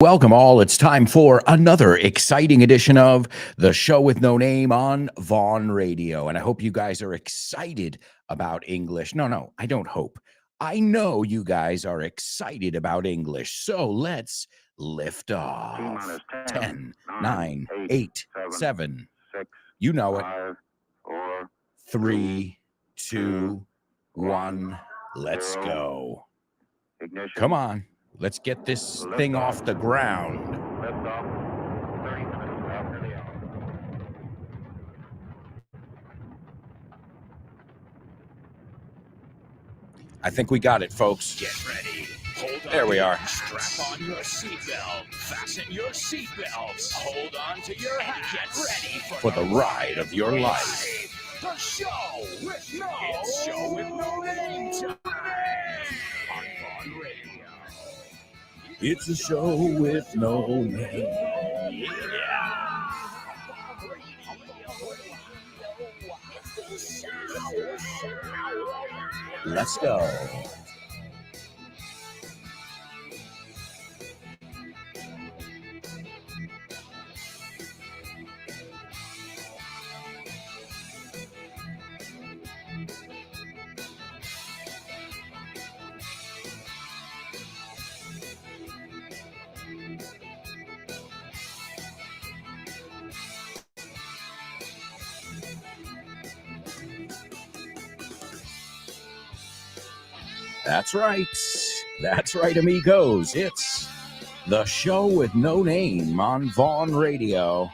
Welcome, all. It's time for another exciting edition of the show with no name on Vaughn Radio. And I hope you guys are excited about English. No, I don't hope. I know you guys are excited about English. So let's lift off. 10, 9, 8, 7. You know it. 3, 2, 1. Let's go. Come on. Let's get this thing off the ground. I think we got it, folks. Get ready. Hold there on we are. Strap on your seatbelt. Fasten your seatbelts. Hold on to your hat. Get ready For the ride of your life. The show with no name time on Vaughn Radio. It's a show with no name. Let's go. That's right. That's right, amigos. It's the show with no name on Vaughn Radio,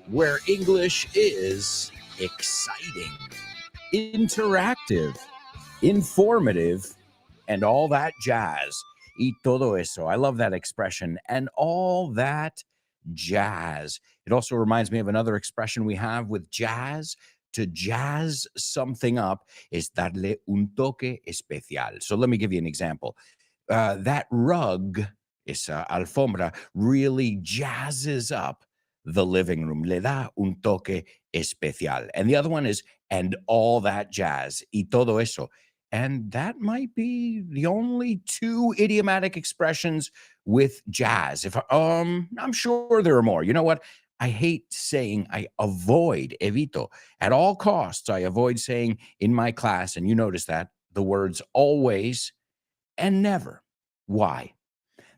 where English is exciting, interactive, informative, and all that jazz. Y todo eso. I love that expression. And all that jazz. It also reminds me of another expression we have with jazz. To jazz something up is darle un toque especial. So let me give you an example. That rug, esa alfombra, really jazzes up the living room. Le da un toque especial. And the other one is, and all that jazz. Y todo eso. And that might be the only two idiomatic expressions with jazz. I'm sure there are more. You know what? I hate saying I avoid, evito. At all costs, I avoid saying in my class, and you notice that, the words always and never. Why?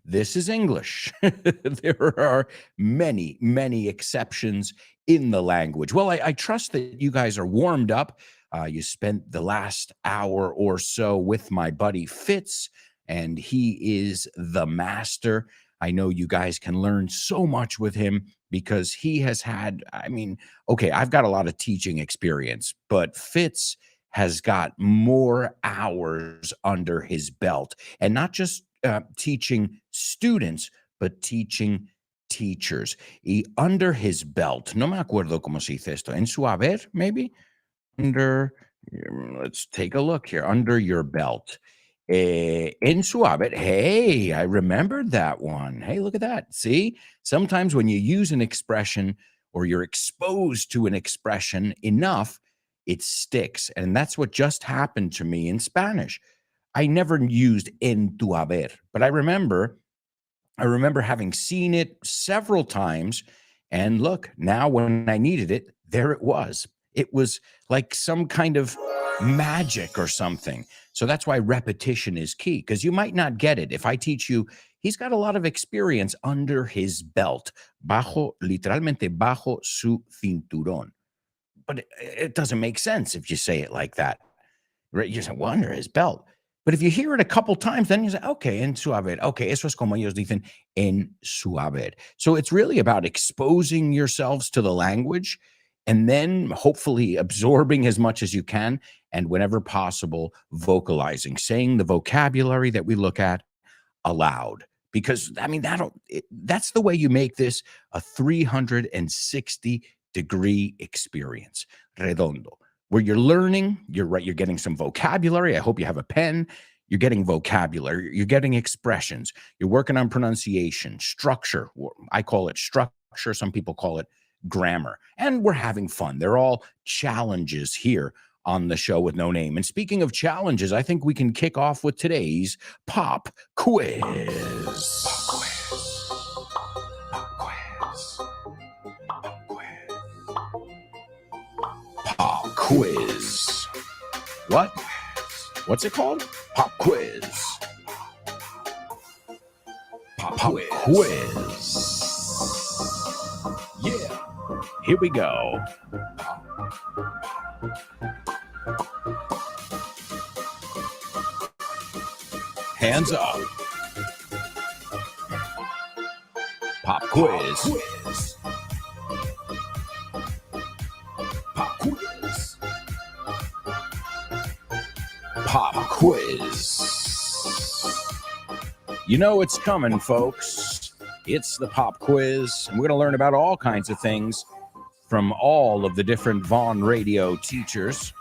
This is English. There are many, many exceptions in the language. Well, I trust that you guys are warmed up. You spent the last hour or so with my buddy Fitz, and he is the master. I know you guys can learn so much with him because he has had, okay, I've got a lot of teaching experience, but Fitz has got more hours under his belt, and not just teaching students, but teaching teachers. Y under his belt, no me acuerdo cómo se dice esto, en su haber, maybe? Let's take a look here. Under your belt. En su haber. Hey, I remembered that one. Hey, look at that. See, sometimes when you use an expression or you're exposed to an expression enough, it sticks. And that's what just happened to me in Spanish. I never used en tu haber, but I remember having seen it several times. And look, now when I needed it, there it was. It was like some kind of magic or something. So that's why repetition is key, because you might not get it. If I teach you, he's got a lot of experience under his belt, literalmente bajo su cinturón. But it doesn't make sense if you say it like that. Right? You say, well, under his belt. But if you hear it a couple times, then you say, okay, en su haber. Okay, eso es como ellos dicen, en su haber. So it's really about exposing yourselves to the language and then hopefully absorbing as much as you can, and whenever possible, vocalizing, saying the vocabulary that we look at aloud. Because, that's the way you make this a 360-degree experience, redondo, where you're learning, you're getting some vocabulary. I hope you have a pen. You're getting vocabulary. You're getting expressions. You're working on pronunciation, structure. I call it structure. Some people call it grammar. And we're having fun. They're all challenges here on the show with no name. And speaking of challenges, I think we can kick off with today's pop quiz. What? What's it called? Pop quiz. Pop quiz. Yeah. Here we go. Hands up. Pop quiz. Pop quiz. Pop quiz. You know it's coming, folks. It's the pop quiz, and we're going to learn about all kinds of things from all of the different Vaughn Radio teachers.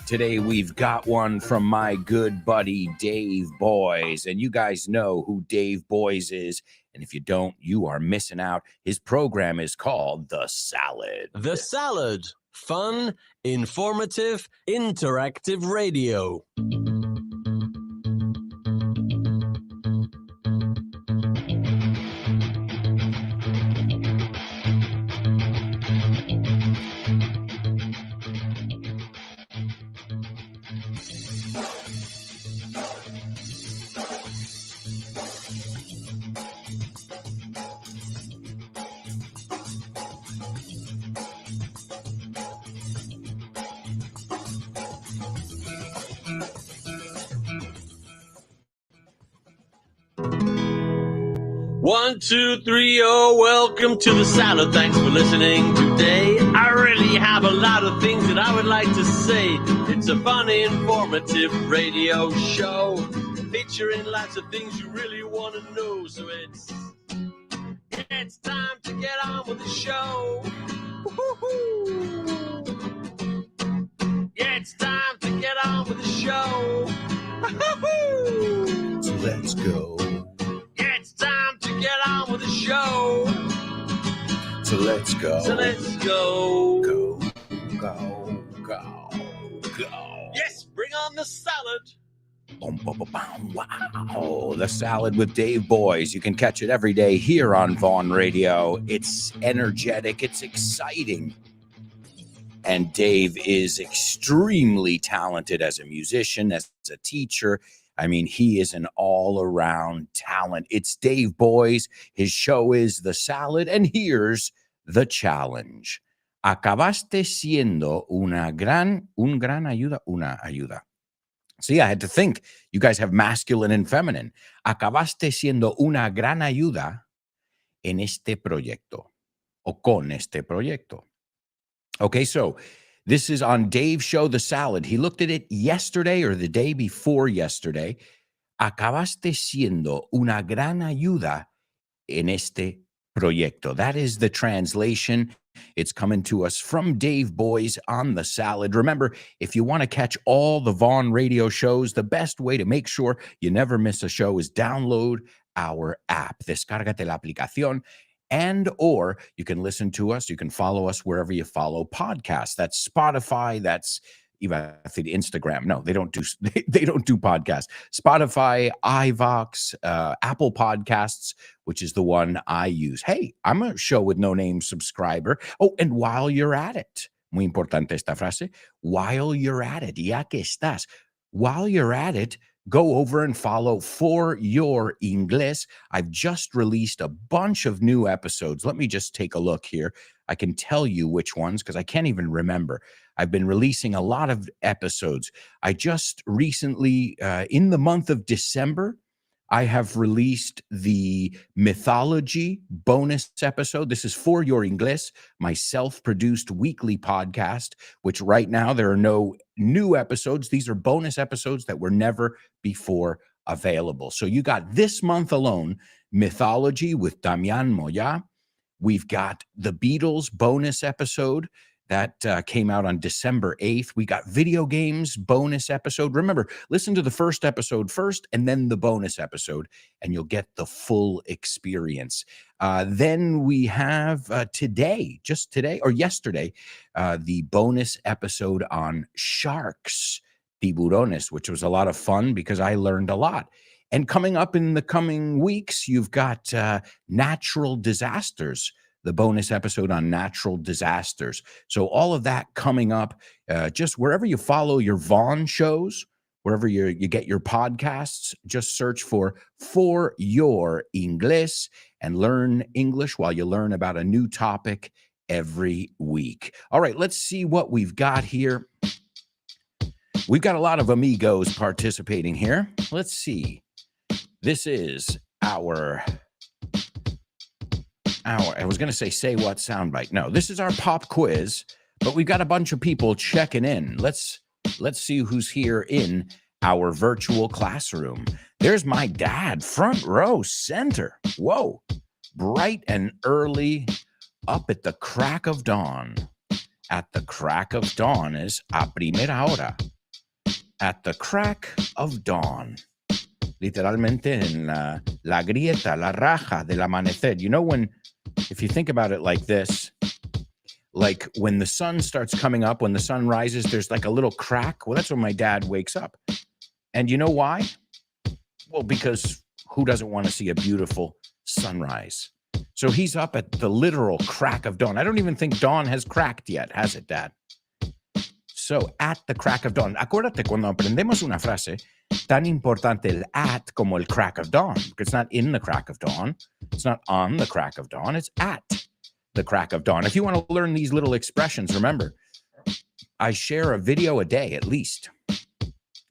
Today, we've got one from my good buddy, Dave Boys. And you guys know who Dave Boys is. And if you don't, you are missing out. His program is called The Salad. The Salad. Fun, informative, interactive radio. One, two, three, oh, welcome to the Salad. Thanks for listening today. I really have a lot of things that I would like to say. It's a fun, informative radio show featuring lots of things you really want to know. So it's time to get on with the show. Woo-hoo-hoo. Yeah, it's time to get on with the show. Woo-hoo-hoo. So let's go. It's time to get on with the show. So let's go. So let's go. Go, go, go, go. Yes, bring on the salad. Boom, boom, boom, boom. Wow. The Salad with Dave Boys. You can catch it every day here on Vaughn Radio. It's energetic. It's exciting. And Dave is extremely talented as a musician, as a teacher. I mean, he is an all-around talent. It's Dave Boys. His show is The Salad, and here's the challenge. Acabaste siendo un gran ayuda, una ayuda. See, I had to think. You guys have masculine and feminine. Acabaste siendo una gran ayuda en este proyecto, o con este proyecto. Okay, so this is on Dave's show, The Salad. He looked at it yesterday or the day before yesterday. Acabaste siendo una gran ayuda en este proyecto. That is the translation. It's coming to us from Dave Boys on The Salad. Remember, if you want to catch all the Vaughn Radio shows, the best way to make sure you never miss a show is download our app. Descárgate la aplicación. And or you can listen to us. You can follow us wherever you follow podcasts. That's Spotify. That's even Instagram. No, they don't do podcasts. Spotify, iVox, Apple Podcasts, which is the one I use. Hey, I'm a show with no name subscriber. Oh, and while you're at it, muy importante esta frase. While you're at it, ya que estás. While you're at it, go over and follow For Your Inglés. I've just released a bunch of new episodes. Let me just take a look here. I can tell you which ones because I can't even remember. I've been releasing a lot of episodes. I just recently, in the month of December, I have released the mythology bonus episode. This is For Your Inglés, my self-produced weekly podcast, which right now there are no new episodes. These are bonus episodes that were never before available. So you got this month alone, mythology with Damian Moya. We've got the Beatles bonus episode that came out on December 8th. We got video games bonus episode. Remember, listen to the first episode first and then the bonus episode, and you'll get the full experience. Then we have today, just today or yesterday, the bonus episode on sharks, tiburones, which was a lot of fun because I learned a lot. And coming up in the coming weeks, you've got natural disasters. the bonus episode on natural disasters. So all of that coming up, just wherever you follow your Vaughn shows, wherever you get your podcasts, just search for Your Inglés and learn English while you learn about a new topic every week. All right, let's see what we've got here. We've got a lot of amigos participating here. Let's see. This is our I was going to say what soundbite. No, this is our pop quiz, but we've got a bunch of people checking in. Let's see who's here in our virtual classroom. There's my dad, front row center. Whoa, bright and early, up at the crack of dawn. At the crack of dawn is a primera hora. At the crack of dawn. Literalmente en la grieta, la raja del amanecer. You know, if you think about it like this, like when the sun starts coming up, when the sun rises, there's like a little crack. Well, that's when my dad wakes up. And you know why? Well, because who doesn't want to see a beautiful sunrise? So he's up at the literal crack of dawn. I don't even think dawn has cracked yet, has it, Dad? So, at the crack of dawn. Acuérdate cuando aprendemos una frase tan importante el at como el crack of dawn. Because it's not in the crack of dawn. It's not on the crack of dawn. It's at the crack of dawn. If you want to learn these little expressions, remember, I share a video a day at least,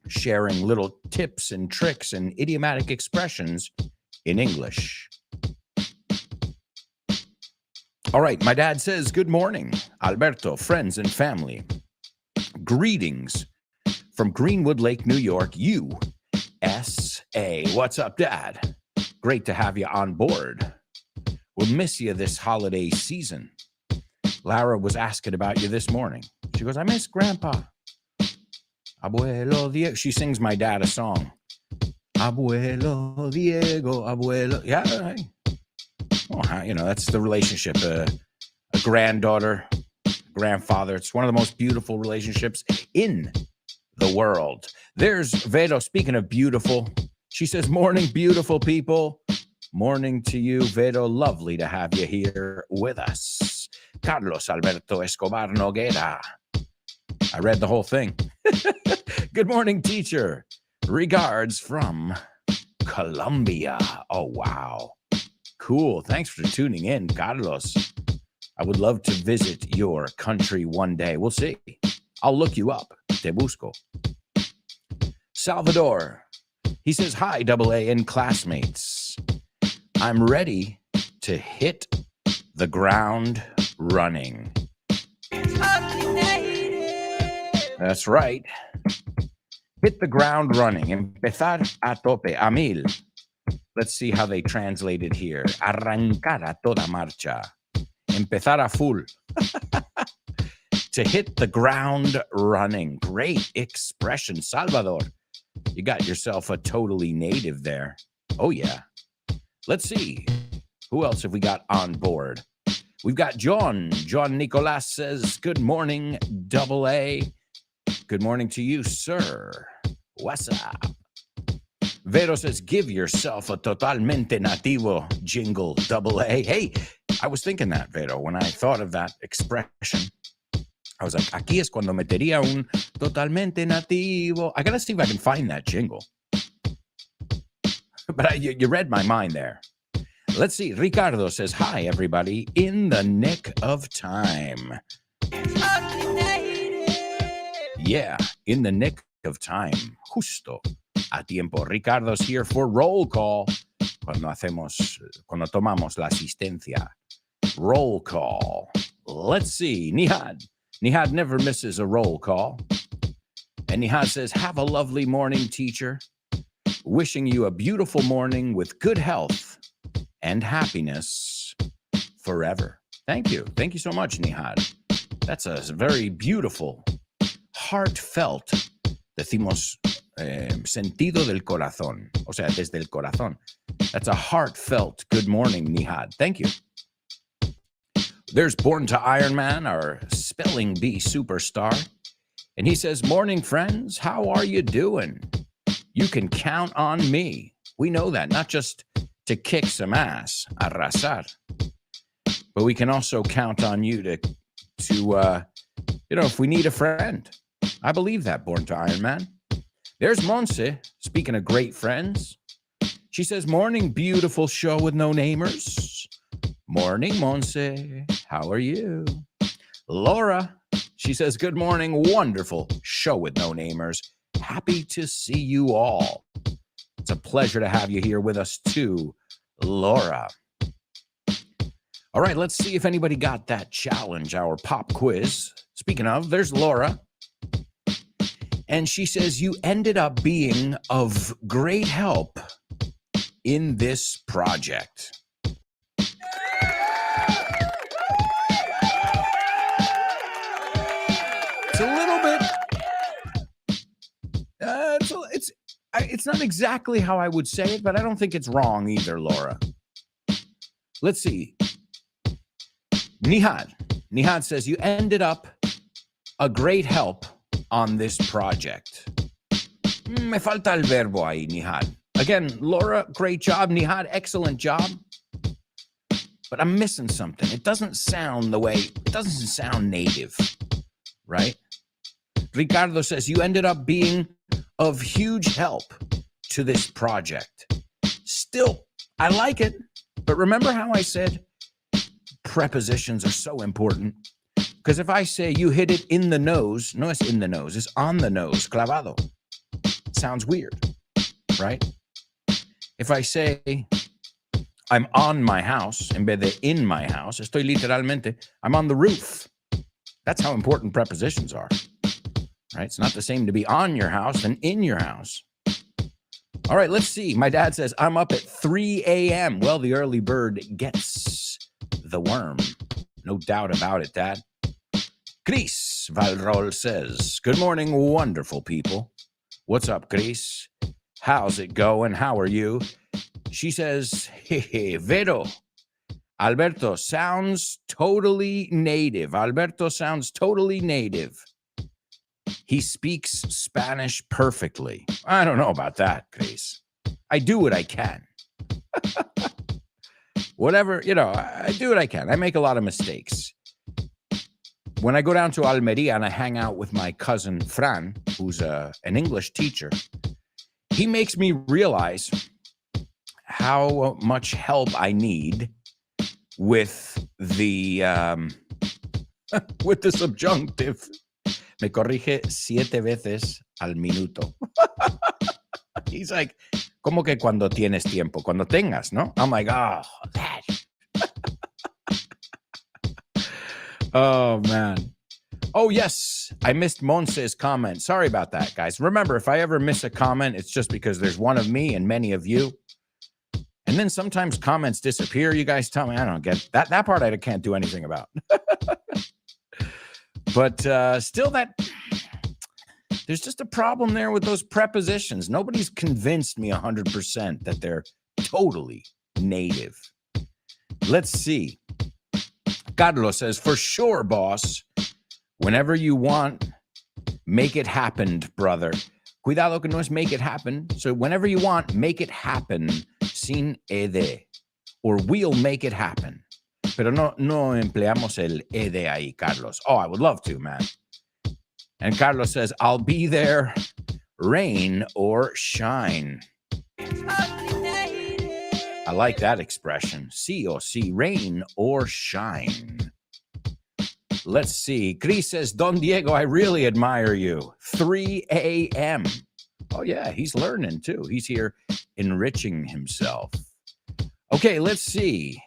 sharing little tips and tricks and idiomatic expressions in English. All right, my dad says, good morning, Alberto, friends and family. Greetings from Greenwood Lake, New York, USA. What's up, Dad? Great to have you on board. We'll miss you this holiday season. Lara was asking about you this morning. She goes, I miss Grandpa. Abuelo Diego. She sings my dad a song. Abuelo Diego, abuelo. Yeah, hey. Well, you know, that's the relationship. A granddaughter, grandfather. It's one of the most beautiful relationships in the world. There's Vero. Speaking of beautiful, she says, morning, beautiful people. Morning to you, Vero. Lovely to have you here with us. Carlos Alberto Escobar Noguera. I read the whole thing. Good morning, teacher. Regards from Colombia. Oh, wow. Cool. Thanks for tuning in, Carlos. I would love to visit your country one day. We'll see. I'll look you up. Te busco. Salvador. He says, hi, AA and classmates. I'm ready to hit the ground running. That's right. Hit the ground running. Empezar a tope, a mil. Let's see how they translate it here. Arrancar a toda marcha. Empezar a full. To hit the ground running. Great expression, Salvador. You got yourself a totally native there. Oh, yeah. Let's see. Who else have we got on board? We've got John. John Nicolas says, good morning, AA. Good morning to you, sir. What's up? Vero says, give yourself a totalmente nativo jingle, AA. Hey, I was thinking that, Vero, when I thought of that expression. I was like, aquí es cuando metería un totalmente nativo. I got to see if I can find that jingle. But you read my mind there. Let's see. Ricardo says, hi, everybody. In the nick of time. Yeah, in the nick of time. Justo a tiempo. Ricardo's here for roll call. Cuando tomamos la asistencia. Roll call. Let's see. Nihad. Nihad never misses a roll call. And Nihad says, have a lovely morning, teacher. Wishing you a beautiful morning with good health and happiness forever. Thank you. Thank you so much, Nihad. That's a very beautiful, heartfelt, decimos, sentido del corazón. O sea, desde el corazón. That's a heartfelt good morning, Nihad. Thank you. There's Born to Iron Man, our spelling bee superstar. And he says, morning, friends. How are you doing? You can count on me. We know that, not just to kick some ass, arrasar. but we can also count on you to if we need a friend. I believe that, Born to Iron Man. There's Monse, speaking of great friends. She says, morning, beautiful show with no namers. Morning, Monse. How are you? Laura, she says, good morning, wonderful show with no namers. Happy to see you all. It's a pleasure to have you here with us too, Laura. All right, let's see if anybody got that challenge, our pop quiz. Speaking of, there's Laura. And she says, you ended up being of great help in this project. It's a little bit, it's not exactly how I would say it, but I don't think it's wrong either, Laura. Let's see. Nihad says, you ended up a great help on this project. Me falta el verbo ahí, Nihad. Again, Laura, great job. Nihad, excellent job. But I'm missing something. It doesn't sound native, right? Ricardo says, you ended up being of huge help to this project. Still, I like it. But remember how I said prepositions are so important? Because if I say you hit it in the nose, no, it's in the nose, it's on the nose, clavado. It sounds weird, right? If I say I'm on my house, en vez de in my house, estoy literalmente, I'm on the roof. That's how important prepositions are, right? It's not the same to be on your house than in your house. All right, let's see. My dad says, I'm up at 3 a.m. Well, the early bird gets the worm. No doubt about it, Dad. Chris Valrol says, good morning, wonderful people. What's up, Chris? How's it going? How are you? She says, hey, Vero. Alberto sounds totally native. Alberto sounds totally native. He speaks Spanish perfectly. I don't know about that, Chris. I do what I can. Whatever, I do what I can. I make a lot of mistakes. When I go down to Almeria and I hang out with my cousin Fran, who's an English teacher, he makes me realize how much help I need with the subjunctive. Me corrige 7 veces al minuto. He's like, como que cuando tienes tiempo? Cuando tengas, ¿no? I'm like, oh, that. Oh, man. Oh, yes. I missed Monse's comment. Sorry about that, guys. Remember, if I ever miss a comment, it's just because there's one of me and many of you. And then sometimes comments disappear. You guys tell me, I don't get that. That part I can't do anything about. But still, there's just a problem there with those prepositions. Nobody's convinced me 100% that they're totally native. Let's see. Carlos says, for sure, boss. Whenever you want, make it happen, brother. Cuidado que no es make it happen. So whenever you want, make it happen sin ed. Or we'll make it happen. Pero no empleamos el ed ahí, Carlos. Oh, I would love to, man. And Carlos says, I'll be there, rain or shine. I like that expression. Sí o sí, rain or shine. Let's see. Chris says, Don Diego, I really admire you. 3 a.m. Oh, yeah, he's learning too. He's here enriching himself. Okay, let's see.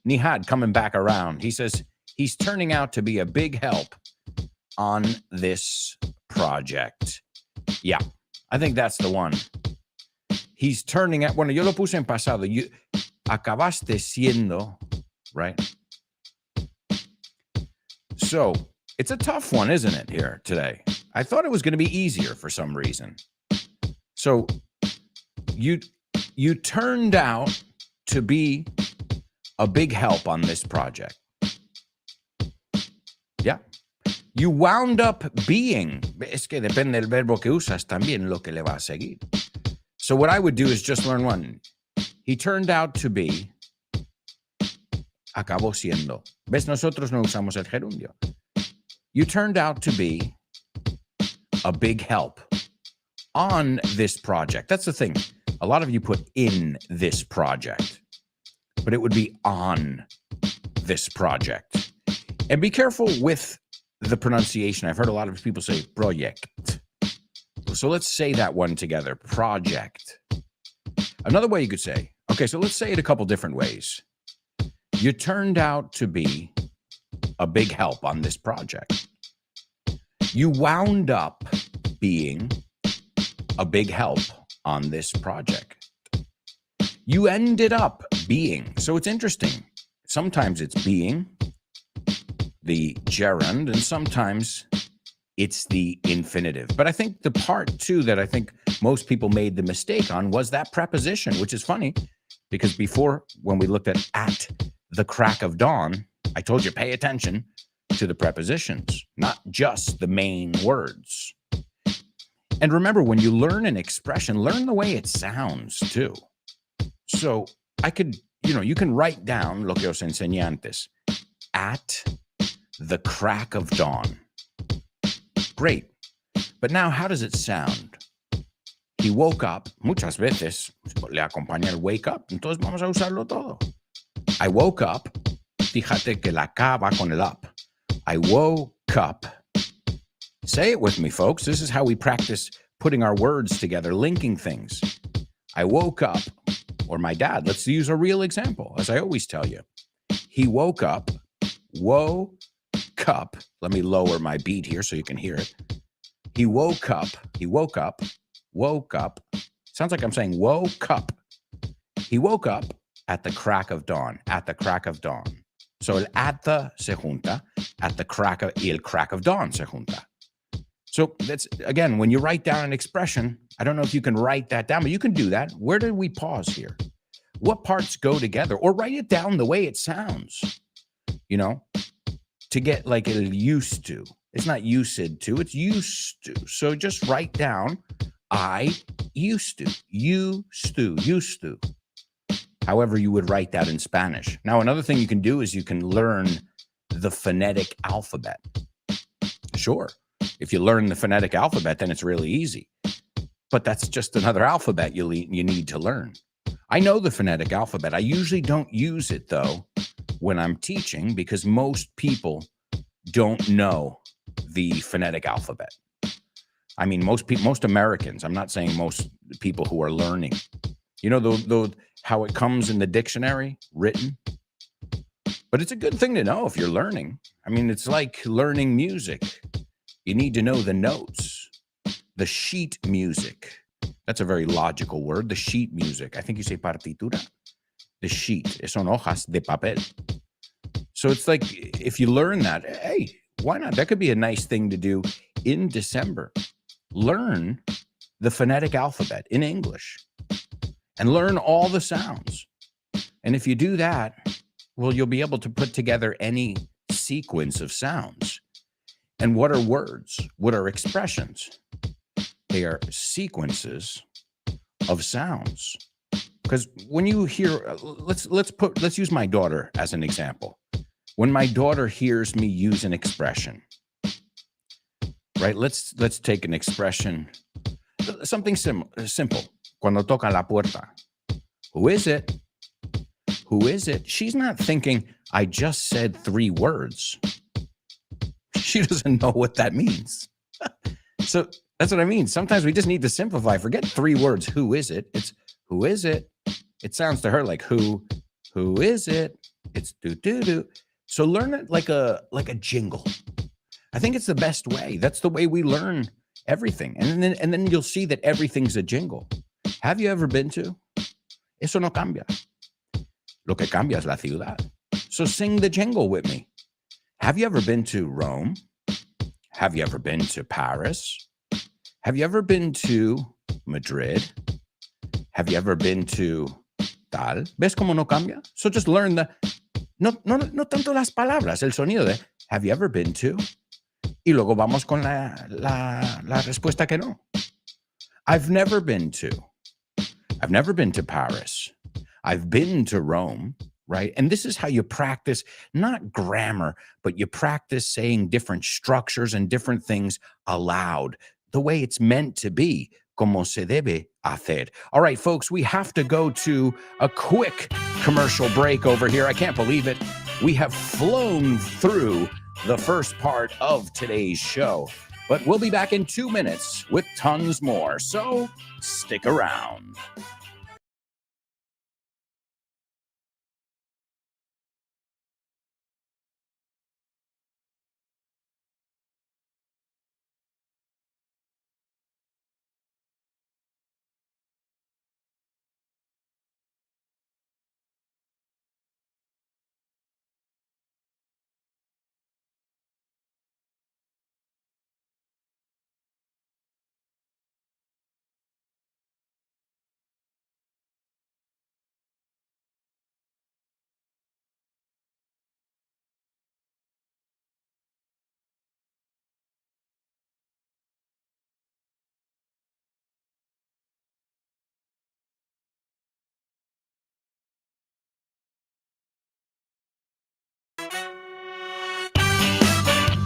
Nihad coming back around. He says, he's turning out to be a big help on this project. Yeah, I think that's the one. He's turning out, bueno, yo lo puse en pasado. You acabaste siendo, right? So it's a tough one, isn't it, here today? I thought it was going to be easier for some reason. So you turned out to be a big help on this project. Yeah. You wound up being, es que depende del verbo que usas también lo que le va a seguir. So what I would do is just learn one. He turned out to be acabó siendo. ¿Ves? Nosotros no usamos el gerundio. You turned out to be a big help on this project. That's the thing. A lot of you put in this project, but it would be on this project. And be careful with the pronunciation. I've heard a lot of people say project. So let's say that one together. Project. Another way you could say, okay, so let's say it a couple different ways. You turned out to be a big help on this project. You wound up being a big help on this project. You ended up being. So it's interesting. Sometimes it's being, the gerund, and sometimes it's the infinitive. But I think the part, too, that I think most people made the mistake on was that preposition, which is funny because before, when we looked at the crack of dawn, I told you, pay attention to the prepositions, not just the main words. And remember, when you learn an expression, learn the way it sounds, too. So I could, you can write down lo que os enseñé antes. At the crack of dawn. Great. But now, how does it sound? He woke up. Muchas veces le acompaña el wake up. Entonces vamos a usarlo todo. I woke up. Fíjate que la K va con el up. I woke up. Say it with me, folks. This is how we practice putting our words together, linking things. I woke up. Or my dad. Let's use a real example, as I always tell you. He woke up. Woke up. Let me lower my beat here so you can hear it. He woke up. He woke up. Woke up. Sounds like I'm saying woke up. He woke up at the crack of dawn. At the crack of dawn. So el at the se junta. At the crack of, y el crack of dawn se junta. So that's, again, when you write down an expression, I don't know if you can write that down, but you can do that. Where did we pause here? What parts go together? Or write it down the way it sounds, to get like el used to. It's not used to, it's used to. So just write down, I used to. However you would write that in Spanish. Now, another thing you can do is you can learn the phonetic alphabet. Sure. If you learn the phonetic alphabet, then it's really easy. But that's just another alphabet you need to learn. I know the phonetic alphabet. I usually don't use it, though, when I'm teaching, because most people don't know the phonetic alphabet. I mean, most Americans. I'm not saying most people who are learning. How it comes in the dictionary, written. But it's a good thing to know if you're learning. I mean, it's like learning music. You need to know the notes. The sheet music. That's a very logical word. The sheet music. I think you say partitura. The sheet. Son hojas de papel. So it's like, if you learn that, hey, why not? That could be a nice thing to do in December. Learn the phonetic alphabet in English and learn all the sounds. And if you do that, well, you'll be able to put together any sequence of sounds. And what are words? What are expressions? They are sequences of sounds. Because when you hear, let's use my daughter as an example. When my daughter hears me use an expression, right? Let's take an expression, something simple. Cuando toca la puerta. Who is it? Who is it? She's not thinking, I just said 3 words. She doesn't know what that means. So that's what I mean. Sometimes we just need to simplify. Forget 3 words. Who is it? It's who is it? It sounds to her like who is it? It's do. So learn it like a jingle. I think it's the best way. That's the way we learn everything. And then you'll see that everything's a jingle. Have you ever been to? Eso no cambia. Lo que cambia es la ciudad. So sing the jingle with me. Have you ever been to Rome? Have you ever been to Paris? Have you ever been to Madrid? Have you ever been to tal? ¿Ves cómo no cambia? So just learn no tanto las palabras, el sonido de have you ever been to? Y luego vamos con la respuesta que no. I've never been to Paris. I've been to Rome. right? And this is how you practice not grammar, but you practice saying different structures and different things aloud, the way it's meant to be. Como se debe hacer. All right, folks, we have to go to a quick commercial break over here. I can't believe it. We have flown through the first part of today's show, but we'll be back in 2 minutes with tons more. So stick around.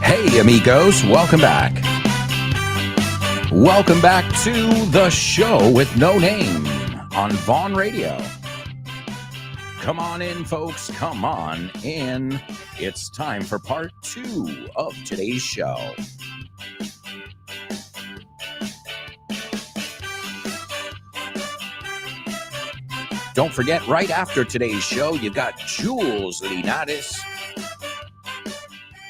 Hey, amigos, welcome back. Welcome back to the show with no name on Vaughn Radio. Come on in, folks. Come on in. It's time for part 2 of today's show. Don't forget, right after today's show, you've got Jules Linares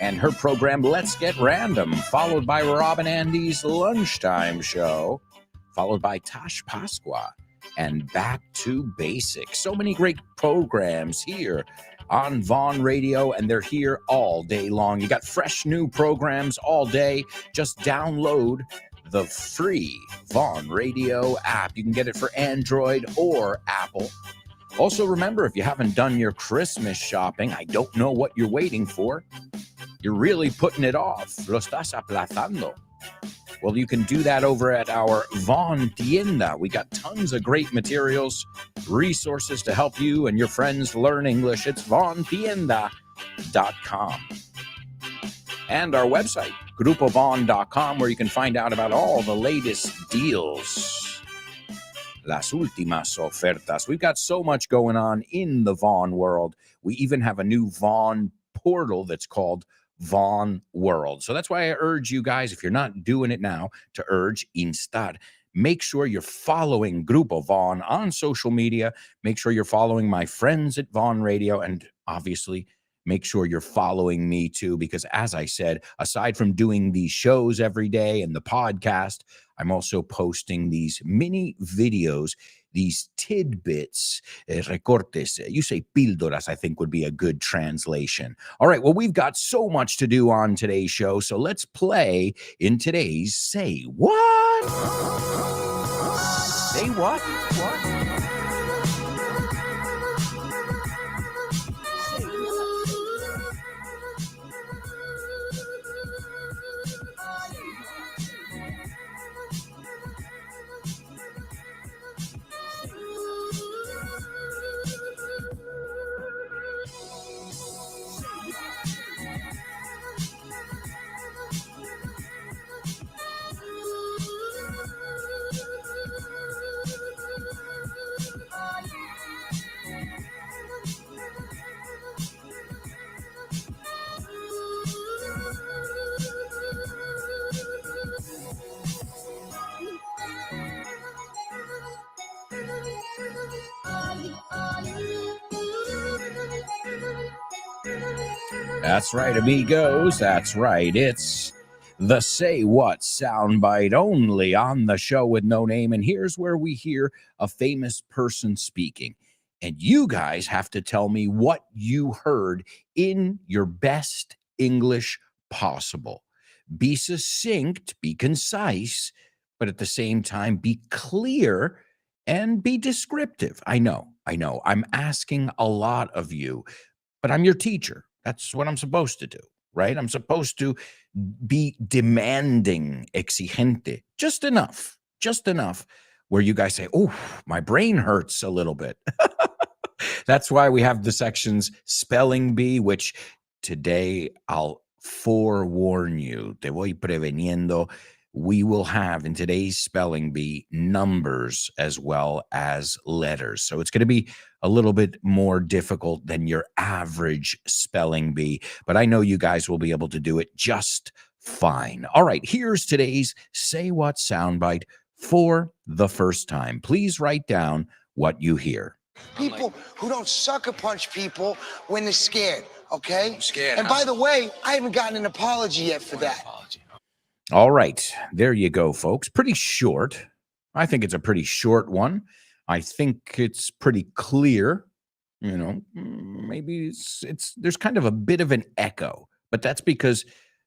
and her program, Let's Get Random, followed by Rob and Andy's Lunchtime Show, followed by Tash Pasqua and Back to Basics. So many great programs here on Vaughn Radio, and they're here all day long. You got fresh new programs all day. Just download the free Vaughn Radio app. You can get it for Android or Apple. Also, remember, if you haven't done your Christmas shopping, I don't know what you're waiting for. You're really putting it off. Lo estás aplazando. Well, you can do that over at our Vaughn Tienda. We got tons of great materials, resources to help you and your friends learn English. It's vaughntienda.com. And our website, grupovaughn.com, where you can find out about all the latest deals. Las últimas ofertas. We've got so much going on in the Vaughn world. We even have a new Vaughn portal that's called Vaughn World. So that's why I urge you guys, if you're not doing it now, to urge instar. Make sure you're following Grupo Vaughn on social media. Make sure you're following my friends at Vaughn Radio, and obviously make sure you're following me too, because as I said, aside from doing these shows every day and the podcast, I'm also posting these mini videos, these tidbits, recortes. You say píldoras, I think would be a good translation. All right, well, we've got so much to do on today's show, so let's play in today's Say What? Say what? What? That's right, amigos. That's right. It's the Say What soundbite only on the show with no name. And here's where we hear a famous person speaking. And you guys have to tell me what you heard in your best English possible. Be succinct, be concise, but at the same time, be clear and be descriptive. I know. I'm asking a lot of you, but I'm your teacher. That's what I'm supposed to do, right? I'm supposed to be demanding, exigente, just enough where you guys say, oh, my brain hurts a little bit. That's why we have the sections Spelling Bee, which today I'll forewarn you, te voy preveniendo, we will have in today's Spelling Bee numbers as well as letters. So it's going to be a little bit more difficult than your average Spelling Bee, but I know you guys will be able to do it just fine. All right, here's today's Say What soundbite for the first time. Please write down what you hear. People who don't sucker punch people when they're scared, okay? I'm scared. And by the way, I haven't gotten an apology yet for that. All right, there you go, folks. Pretty short. I think it's a pretty short one. I think it's pretty clear. You know, maybe it's there's kind of a bit of an echo, but that's because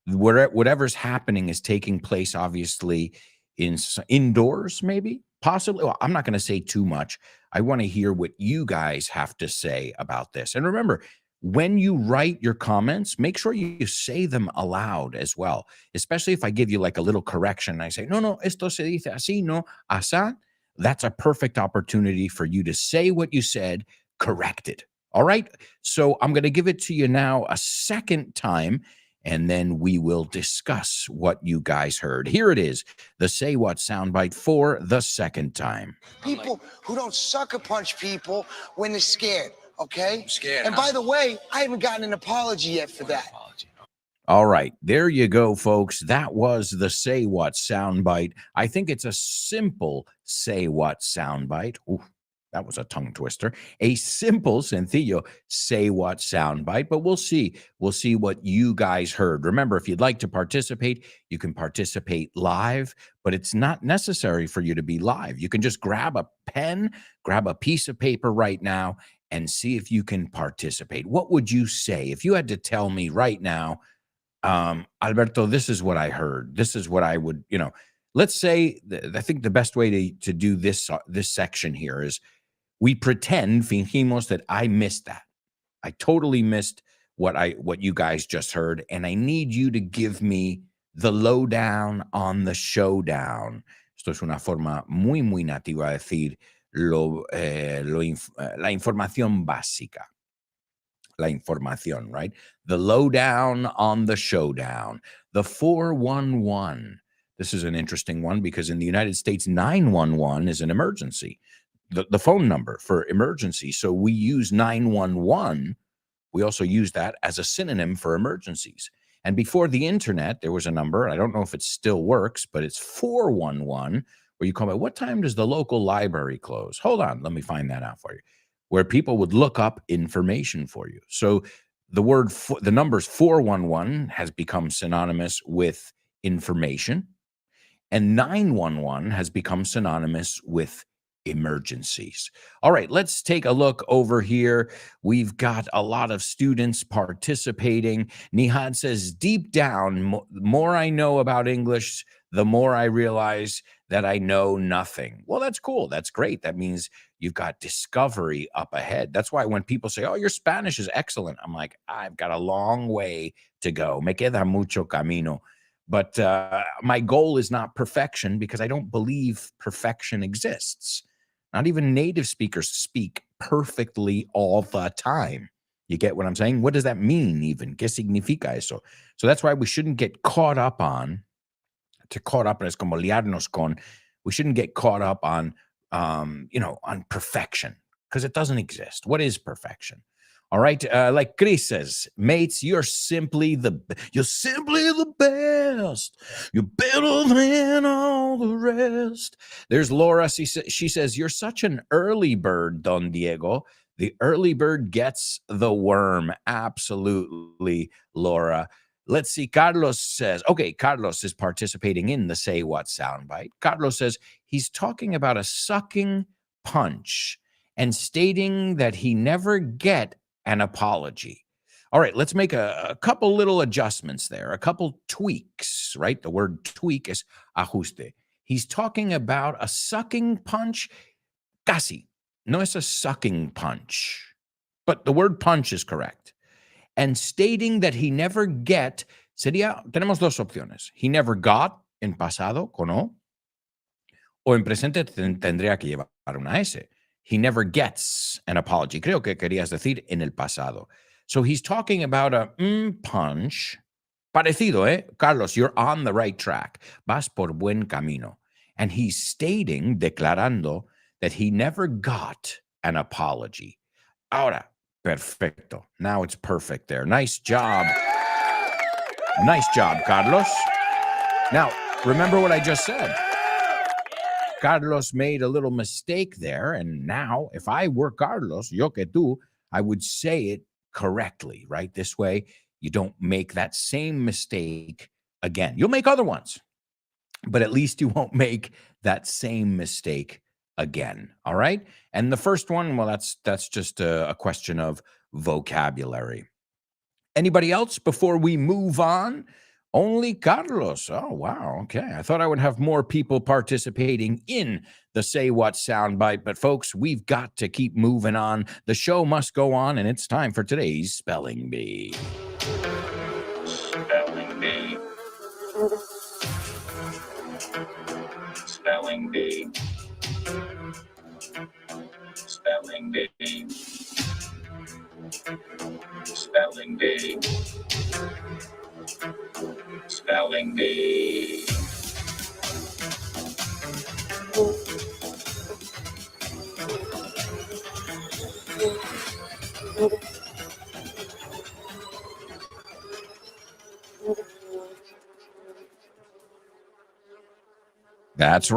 whatever's happening is taking place, obviously, indoors, maybe, possibly. Well, I'm not going to say too much. I want to hear what you guys have to say about this. And remember, when you write your comments, make sure you say them aloud as well, especially if I give you like a little correction. I say, no, esto se dice así, no, asá. That's a perfect opportunity for you to say what you said, corrected. All right. So I'm going to give it to you now a second time, and then we will discuss what you guys heard. Here it is, the Say What soundbite for the second time. People who don't sucker punch people when they're scared, okay? I'm scared. And by the way, I haven't gotten an apology yet for that. All right, there you go, folks. That was the Say What soundbite. I think it's a simple Say What soundbite. Ooh, that was a tongue twister. A simple, sencillo, Say What soundbite, but we'll see. We'll see what you guys heard. Remember, if you'd like to participate, you can participate live, but it's not necessary for you to be live. You can just grab a pen, grab a piece of paper right now, and see if you can participate. What would you say if you had to tell me right now, Alberto, this is what I heard. This is what I would, let's say, I think the best way to do this section here is we pretend, fingimos, that I missed that. I totally missed what you guys just heard, and I need you to give me the lowdown on the showdown. Esto es una forma muy, muy nativa de decir la información básica. La información, right? The lowdown on the showdown. The 411. This is an interesting one because in the United States, 911 is an emergency, the phone number for emergency. So we use 911. We also use that as a synonym for emergencies. And before the internet, there was a number. I don't know if it still works, but it's 411, where you call it. What time does the local library close? Hold on. Let me find that out for you. Where people would look up information for you. So the numbers 411 has become synonymous with information, and 911 has become synonymous with emergencies. All right, let's take a look over here. We've got a lot of students participating. Nihad says, deep down, the more I know about English, the more I realize that I know nothing. Well, that's cool. That's great. That means you've got discovery up ahead. That's why when people say, oh, your Spanish is excellent, I'm like, I've got a long way to go. Me queda mucho camino. But my goal is not perfection, because I don't believe perfection exists. Not even native speakers speak perfectly all the time. You get what I'm saying? What does that mean even? ¿Qué significa eso? So that's why we shouldn't get caught up on, es como liarnos con, we shouldn't get caught up on, on perfection, because it doesn't exist. What is perfection? All right. Like Chris says, mates, you're simply the best. You're better than all the rest. There's Laura. She says, you're such an early bird, Don Diego. The early bird gets the worm. Absolutely, Laura. Let's see. Carlos says, okay, Carlos is participating in the Say What soundbite. Carlos says he's talking about a sucking punch and stating that he never get an apology. All right, let's make a couple little adjustments there, a couple tweaks, right? The word tweak is ajuste. He's talking about a sucking punch. Casi. No es a sucking punch, but the word punch is correct. And stating that he never get, tenemos dos opciones. He never got, en pasado, con O, o en presente tendría que llevar una S. he never gets an apology. Creo que querías decir en el pasado. So he's talking about a punch. Parecido, ¿eh? Carlos, you're on the right track. Vas por buen camino. And he's stating, declarando, that he never got an apology. Ahora, perfecto. Now it's perfect there. Nice job. Nice job, Carlos. Now, remember what I just said. Carlos made a little mistake there, and now if I were Carlos, yo que tú, I would say it correctly, right? This way, you don't make that same mistake again. You'll make other ones, but at least you won't make that same mistake again, all right? And the first one, well, that's just a question of vocabulary. Anybody else before we move on? Only Carlos. Oh, wow. Okay. I thought I would have more people participating in the Say What soundbite, but folks, we've got to keep moving on. The show must go on, and it's time for today's Spelling Bee. Spelling Bee. Spelling Bee. Spelling Bee. Spelling Bee. Spelling Bee. That's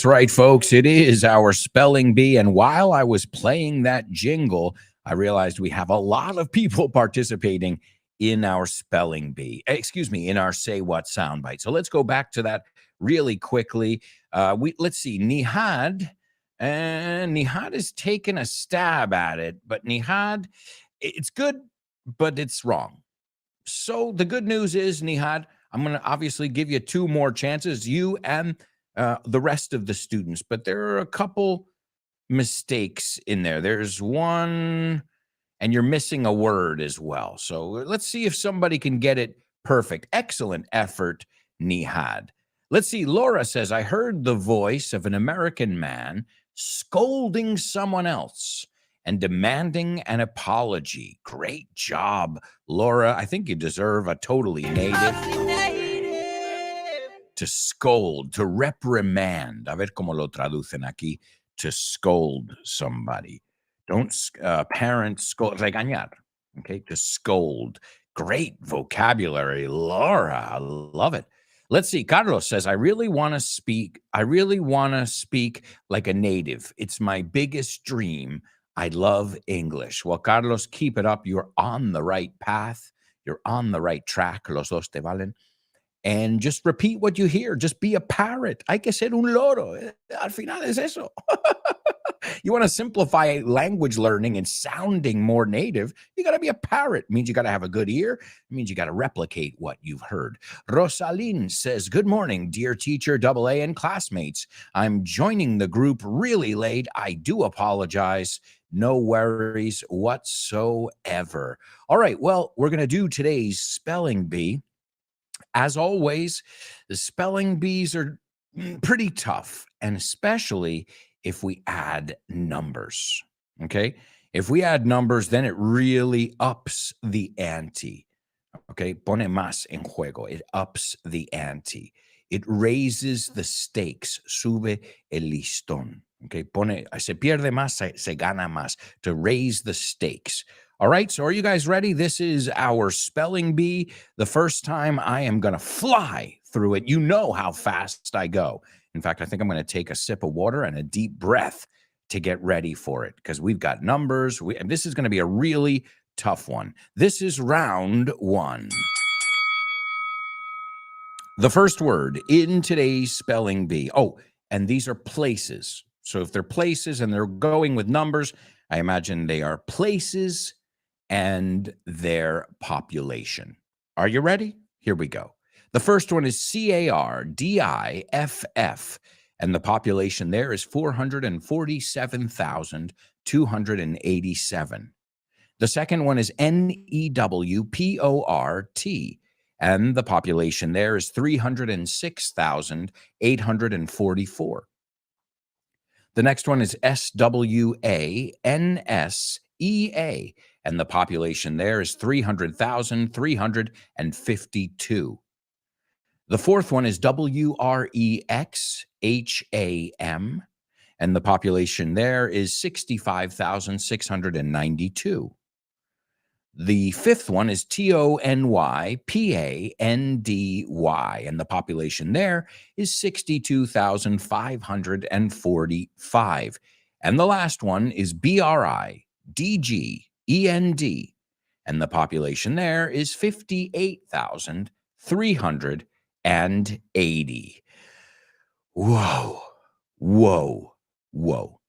right, folks. It is our Spelling Bee. And while I was playing that jingle, I realized we have a lot of people participating in our Spelling Bee. Excuse me, in our Say What soundbite. So let's go back to that really quickly. Let's see, Nihad. And Nihad has taken a stab at it, but Nihad, it's good, but it's wrong. So the good news is, Nihad, I'm going to obviously give you 2 more chances, you and the rest of the students, but there are a couple mistakes in there. There's one, and you're missing a word as well. So let's see if somebody can get it perfect. Excellent effort, Nihad. Let's see. Laura says, I heard the voice of an American man scolding someone else and demanding an apology. Great job, Laura. I think you deserve a totally native. To scold, to reprimand. A ver cómo lo traducen aquí. To scold somebody. Don't parent scold, regañar. Okay, to scold. Great vocabulary, Laura. I love it. Let's see. Carlos says, I really want to speak like a native. It's my biggest dream. I love English. Well, Carlos, keep it up. You're on the right path. You're on the right track. Los dos te valen. And just repeat what you hear. Just be a parrot. Hay que ser un loro. Al final es eso. You want to simplify language learning and sounding more native, you got to be a parrot. It means you got to have a good ear. It means you got to replicate what you've heard. Rosaline says, good morning, dear teacher AA and classmates. I'm joining the group really late. I do apologize. No worries whatsoever. All right, well, we're going to do today's Spelling Bee. As always, the spelling bees are pretty tough, and especially if we add numbers, okay? If we add numbers, then it really ups the ante, okay? Pone más en juego. It ups the ante. It raises the stakes. Sube el listón, okay? Se pierde más, se gana más. To raise the stakes. All right, so are you guys ready? This is our Spelling Bee. The first time I am going to fly through it. You know how fast I go. In fact, I think I'm going to take a sip of water and a deep breath to get ready for it because we've got numbers. And this is going to be a really tough one. This is round 1. The first word in today's Spelling Bee. Oh, and these are places. So if they're places and they're going with numbers, I imagine they are places and their population. Are you ready? Here we go. The first one is CARDIFF, and the population there is 447,287. The second one is NEWPORT, and the population there is 306,844. The next one is SWANSEA, and the population there is 300,352. The fourth one is WREXHAM, and the population there is 65,692. The fifth one is TONYPANDY, and the population there is 62,545. And the last one is BRIDGEND, and the population there is 58,380. Whoa, whoa, whoa.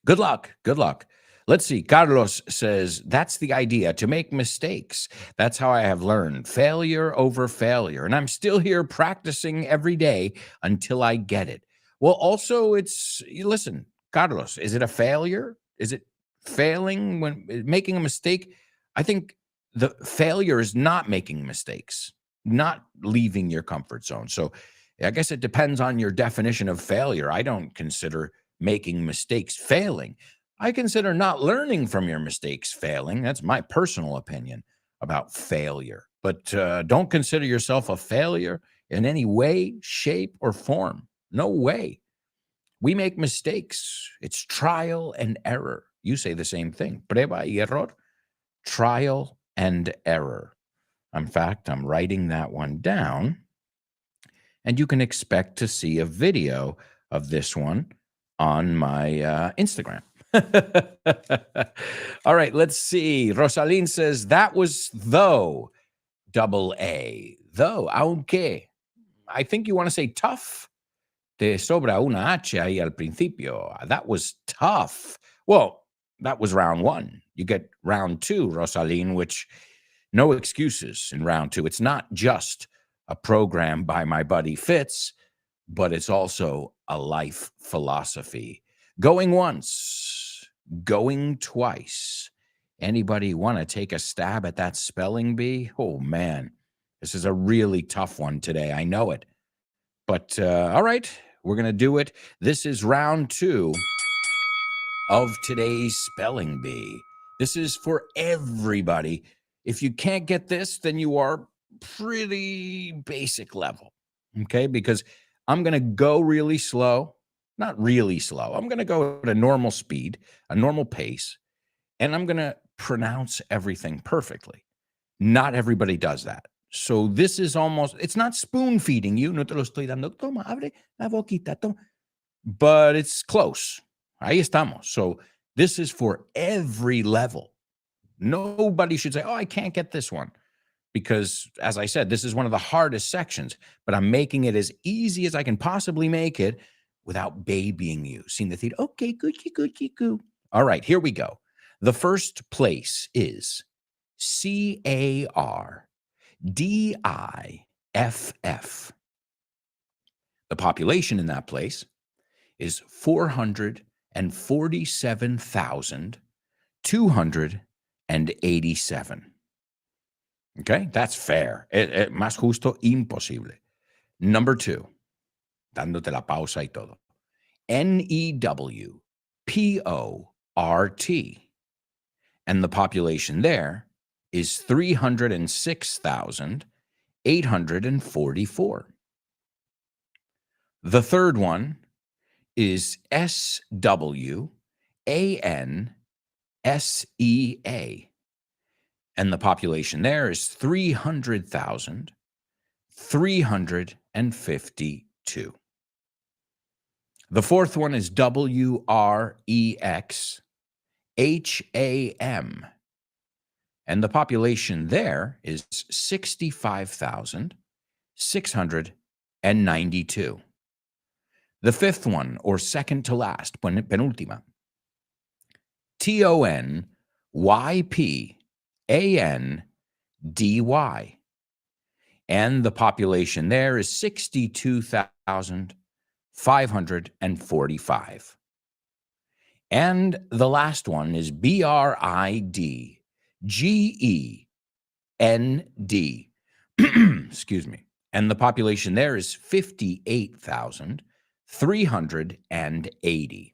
Good luck. Good luck. Let's see. Carlos says, that's the idea, to make mistakes. That's how I have learned. Failure over failure. And I'm still here practicing every day until I get it. Well, also, listen, Carlos, is it a failure? Is it failing when making a mistake? I think the failure is not making mistakes, not leaving your comfort zone. So I guess it depends on your definition of failure. I don't consider making mistakes failing. I consider not learning from your mistakes failing. That's my personal opinion about failure. But don't consider yourself a failure in any way, shape, or form. No way. We make mistakes. It's trial and error. You say the same thing. Prueba y error. Trial and error. In fact, I'm writing that one down. And you can expect to see a video of this one on my Instagram. All right, let's see. Rosaline says, that was though, double A. Though, aunque. I think you want to say tough. Te sobra una H ahí al principio. That was tough. Well, that was round one. You get round two, Rosaline, which no excuses in round two. It's not just a program by my buddy Fitz, but it's also a life philosophy. Going once, going twice. Anybody want to take a stab at that spelling bee? Oh, man, this is a really tough one today. I know it. But all right, we're going to do it. This is round two of today's spelling bee. This is for everybody. If you can't get this, then you are pretty basic level, okay? Because I'm going to go really slow, not really slow. I'm going to go at a normal speed, a normal pace, and I'm going to pronounce everything perfectly. Not everybody does that. So this is almost, it's not spoon feeding you. No te lo estoy dando. Toma, abre la boquita. Toma. But it's close. Ahí estamos. So this is for every level. Nobody should say, oh, I can't get this one. Because, as I said, this is one of the hardest sections, but I'm making it as easy as I can possibly make it without babying you. Sin decir, okay, Gucci, Gucci, goo. All right, here we go. The first place is CARDIFF. The population in that place is 447,287. Okay, that's fair. Más justo, imposible. Number two, dándote la pausa y todo. NEWPORT. And the population there is 306,844. The third one is SWANSEA. And the population there is 300,352. The fourth one is WREXHAM. And the population there is 65,692. The fifth one, or second to last, penúltima, TONYPANDY. And the population there is 62,545. And the last one is BRIDGEND. Excuse me. And the population there is 58,300. 380.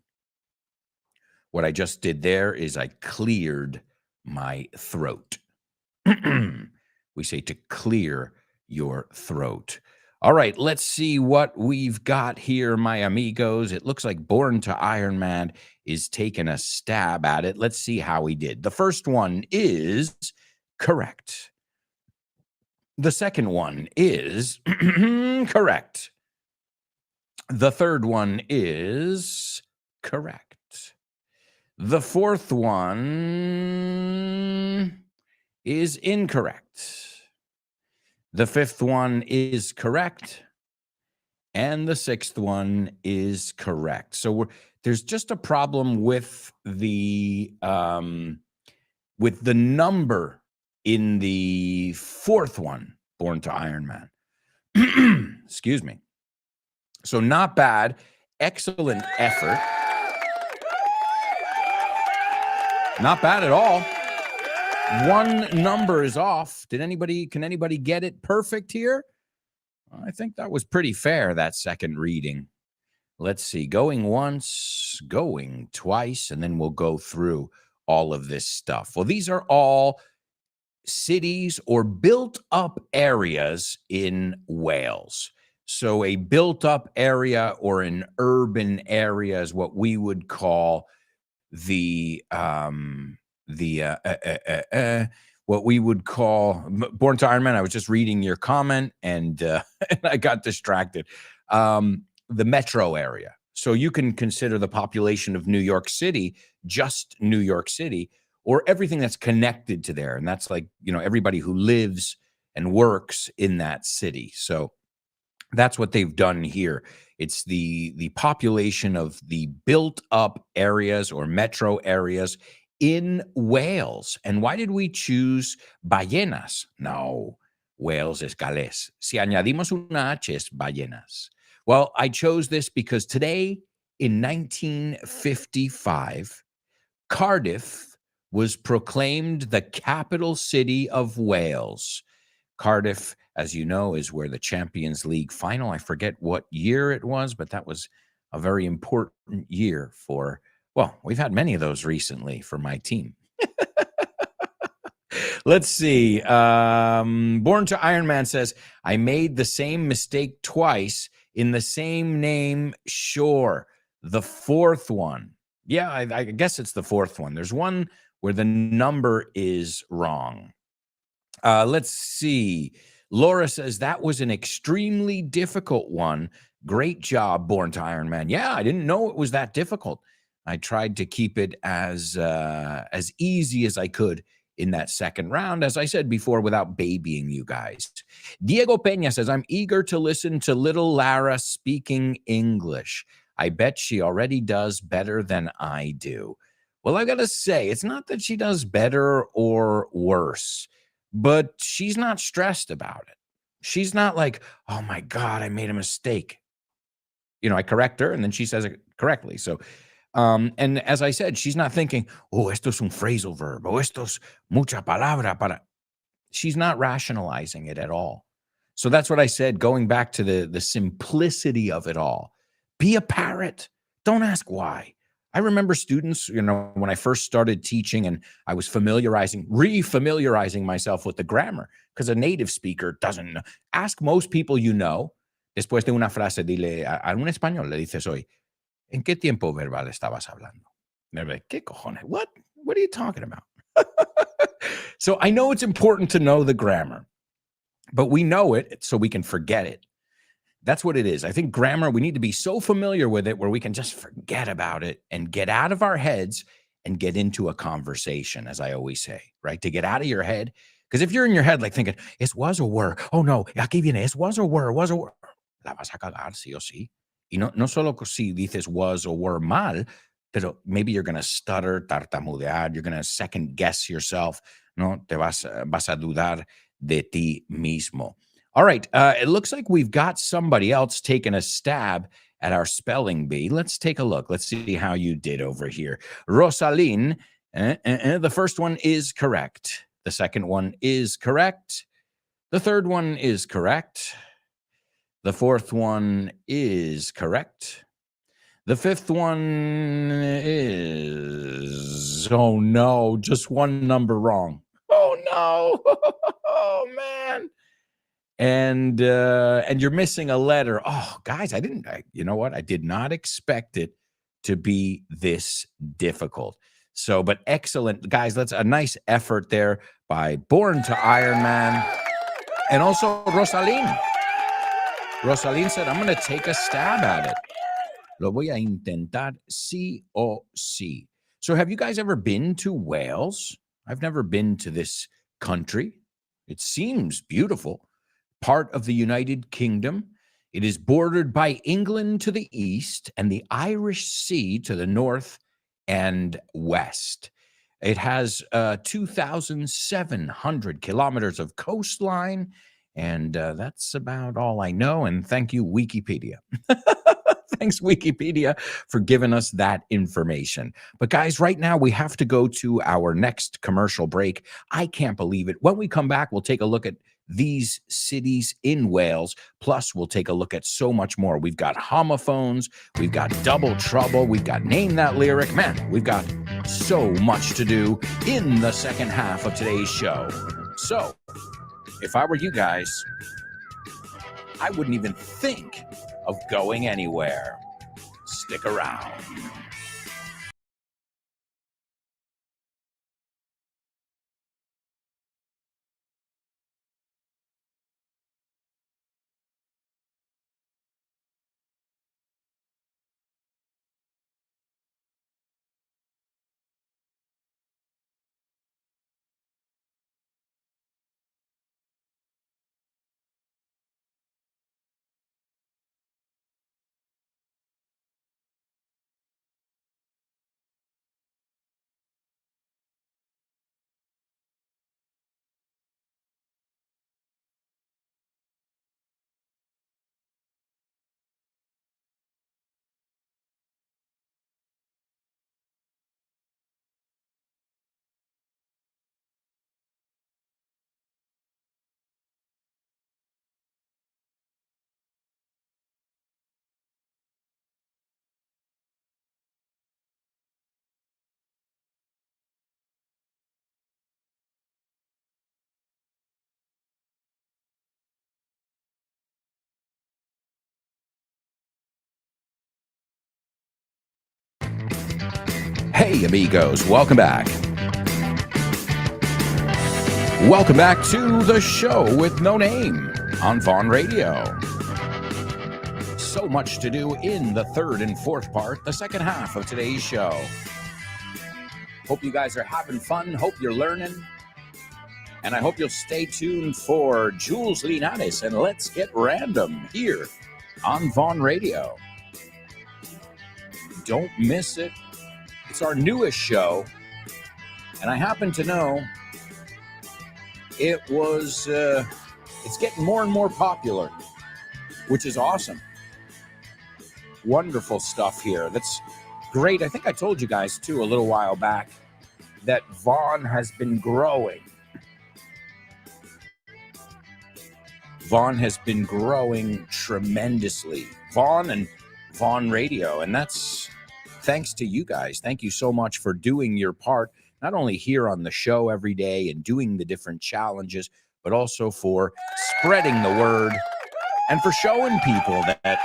What I just did there is I cleared my throat. We say to clear your throat. All right, let's see what we've got here, my amigos. It looks like Born to Iron Man is taking a stab at it. Let's see how he did. The first one is correct. The second one is correct. The third one is correct. The fourth one is incorrect. The fifth one is correct. And the sixth one is correct. So there's just a problem with the number in the fourth one, Born to Iron Man. Excuse me. So not bad. Excellent effort. Not bad at all. One number is off. Can anybody get it perfect here? I think that was pretty fair, that second reading. Let's see. Going once, going twice, and then we'll go through all of this stuff. Well, these are all cities or built-up areas in Wales. So a built-up area or an urban area is what we would call what we would call Born to Iron Man. I was just reading your comment and I got distracted. The metro area. So you can consider the population of New York City just New York City, or everything that's connected to there. And that's like, everybody who lives and works in that city. So that's what they've done here. It's the population of the built up areas or metro areas in Wales. And why did we choose ballenas? No, Wales es galés. Si añadimos una H es ballenas. Well, I chose this because today in 1955, Cardiff was proclaimed the capital city of Wales. Cardiff, as you know, is where the Champions League final, I forget what year it was, but that was a very important year for, well, we've had many of those recently for my team. Let's see. Born to Iron Man says, I made the same mistake twice in the same name. Sure. The fourth one. Yeah, I guess it's the fourth one. There's one where the number is wrong. Let's see. Laura says that was an extremely difficult one. Great job, Born to Iron Man. Yeah, I didn't know it was that difficult. I tried to keep it as easy as I could in that second round, as I said before, without babying you guys. Diego Peña says, I'm eager to listen to little Lara speaking English. I bet she already does better than I do. Well, I got to say, it's not that she does better or worse, but she's not stressed about it. She's not like, oh my God, I made a mistake. I correct her and then she says it correctly. So, and as I said, she's not thinking, oh, esto es un phrasal verb. Oh, esto es mucha palabra para. She's not rationalizing it at all. So that's what I said, going back to the simplicity of it all. Be a parrot. Don't ask why. I remember students, when I first started teaching and I was refamiliarizing myself with the grammar, because a native speaker doesn't know. Ask most people después de una frase, dile a un español, le dices hoy, ¿en qué tiempo verbal estabas hablando? They're like, ¿qué cojones? What are you talking about? So I know it's important to know the grammar, but we know it so we can forget it. That's what it is. I think grammar, we need to be so familiar with it where we can just forget about it and get out of our heads and get into a conversation, as I always say, right? To get out of your head. Because if you're in your head, like thinking, es was or were, oh no, aquí viene, es was or were, la vas a cagar, sí o sí. Y no solo si dices was or were mal, pero maybe you're going to stutter, tartamudear, you're going to second guess yourself, no, vas a dudar de ti mismo. All right, it looks like we've got somebody else taking a stab at our spelling bee. Let's take a look. Let's see how you did over here. Rosaline, the first one is correct. The second one is correct. The third one is correct. The fourth one is correct. The fifth one is, oh no, just one number wrong. Oh no. Oh man. And you're missing a letter. Oh, guys, you know what? I did not expect it to be this difficult. So, but excellent, guys. That's a nice effort there by Born to Iron Man, and also Rosaline. Rosaline said, "I'm going to take a stab at it. Lo voy a intentar sí o sí." So, have you guys ever been to Wales? I've never been to this country. It seems beautiful. Part of the United Kingdom. It is bordered by England to the east and the Irish Sea to the north and west. It has 2,700 kilometers of coastline, and that's about all I know. And thank you, Wikipedia. Thanks, Wikipedia, for giving us that information. But guys, right now we have to go to our next commercial break. I can't believe it. When we come back, we'll take a look at these cities in Wales. Plus, we'll take a look at so much more. We've got homophones, we've got double trouble, we've got name that lyric. Man, we've got so much to do in the second half of today's show. So, if I were you guys, I wouldn't even think of going anywhere. Stick around. Hey, amigos, welcome back. Welcome back to the show with no name on Vaughn Radio. So much to do in the third and fourth part, the second half of today's show. Hope you guys are having fun. Hope you're learning. And I hope you'll stay tuned for Jules Linares and Let's Get Random here on Vaughn Radio. Don't miss it. It's our newest show, and I happen to know it's getting more and more popular, which is awesome. Wonderful stuff here. That's great. I think I told you guys, too, a little while back that Vaughn has been growing. Vaughn has been growing tremendously. Vaughn and Vaughn Radio, and that's thanks to you guys. Thank you so much for doing your part, not only here on the show every day and doing the different challenges, but also for spreading the word and for showing people that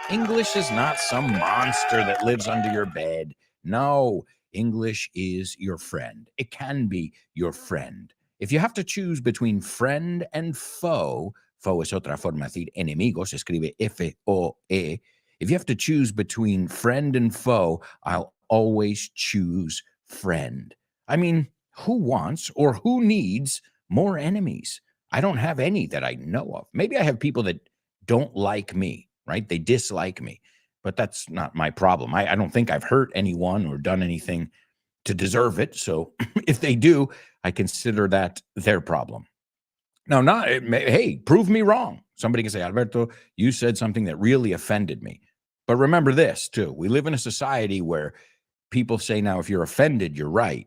English is not some monster that lives under your bed. No, English is your friend. It can be your friend. If you have to choose between friend and foe es otra forma de decir enemigo, se escribe F-O-E. If you have to choose between friend and foe, I'll always choose friend. I mean, who wants or who needs more enemies? I don't have any that I know of. Maybe I have people that don't like me, right? They dislike me, but that's not my problem. I don't think I've hurt anyone or done anything to deserve it. So if they do, I consider that their problem. Now, hey, prove me wrong. Somebody can say, Alberto, you said something that really offended me. But remember this, too. We live in a society where people say now, if you're offended, you're right.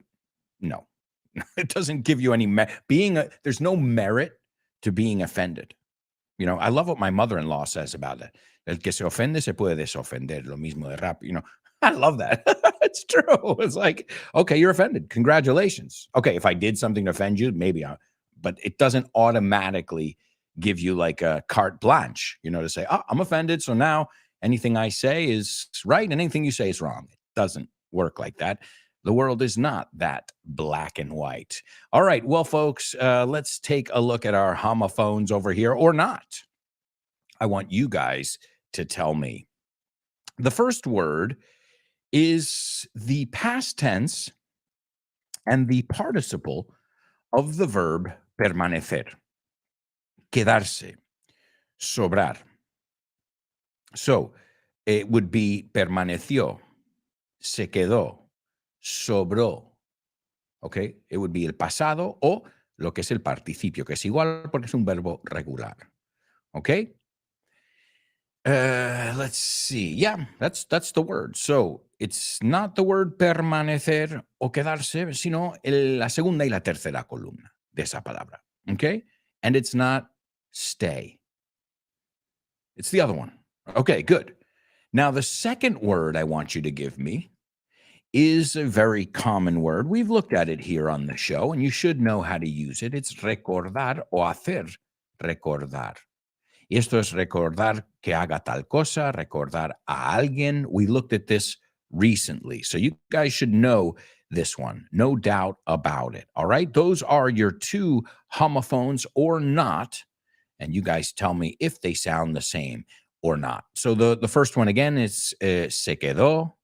No, it doesn't give you any there's no merit to being offended. You know, I love what my mother-in-law says about it. El que se ofende se puede desofender. Lo mismo de rap. You know, I love that. It's true. It's like, okay, you're offended. Congratulations. Okay, if I did something to offend you, maybe but it doesn't automatically give you like a carte blanche, you know, to say, oh, I'm offended. So now anything I say is right and anything you say is wrong. It doesn't work like that. The world is not that black and white. All right. Well, folks, let's take a look at our homophones over here or not. I want you guys to tell me. The first word is the past tense and the participle of the verb permanecer, quedarse, sobrar. So it would be permaneció, se quedó, sobró. Okay, it would be el pasado o lo que es el participio, que es igual porque es un verbo regular. Okay. Let's see. Yeah, that's the word. So it's not the word permanecer o quedarse, sino la segunda y la tercera columna de esa palabra. Okay. And it's not stay. It's the other one. Okay, good. Now, the second word I want you to give me is a very common word. We've looked at it here on the show, and you should know how to use it. It's recordar o hacer recordar. Y esto es recordar que haga tal cosa, recordar a alguien. We looked at this recently, so you guys should know this one. No doubt about it. All right? Those are your two homophones or not, and you guys tell me if they sound the same or not. So the first one again is se quedó.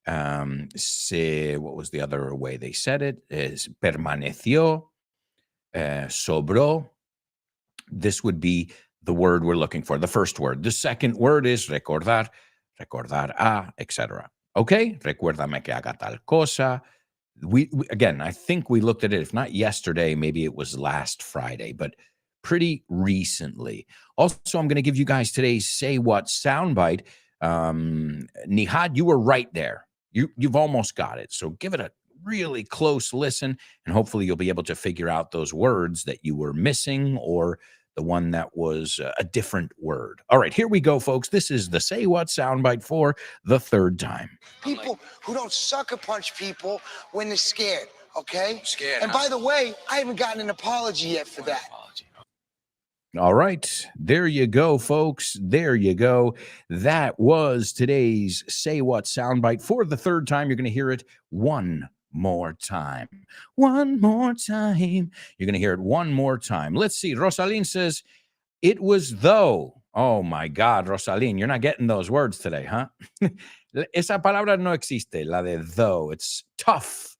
What was the other way they said it? Is permaneció, sobró. This would be the word we're looking for, the first word. The second word is recordar, recordar a, etc. Okay? Recuérdame que haga tal cosa. We again, I think we looked at it, if not yesterday, maybe it was last Friday, but pretty recently. Also, I'm going to give you guys today's Say What soundbite. Nihad, you were right there. You've almost got it. So give it a really close listen, and hopefully you'll be able to figure out those words that you were missing or the one that was a different word. All right, here we go, folks. This is the Say What soundbite for the third time. People who don't sucker punch people when they're scared, okay? Scared, And huh? by the way, I haven't gotten an apology yet for that. All right, there you go, folks. There you go. That was today's Say What soundbite for the third time. You're going to hear it one more time. One more time. You're going to hear it one more time. Let's see. Rosaline says, it was though. Oh my God, Rosaline, you're not getting those words today, huh? Esa palabra no existe, la de though. It's tough.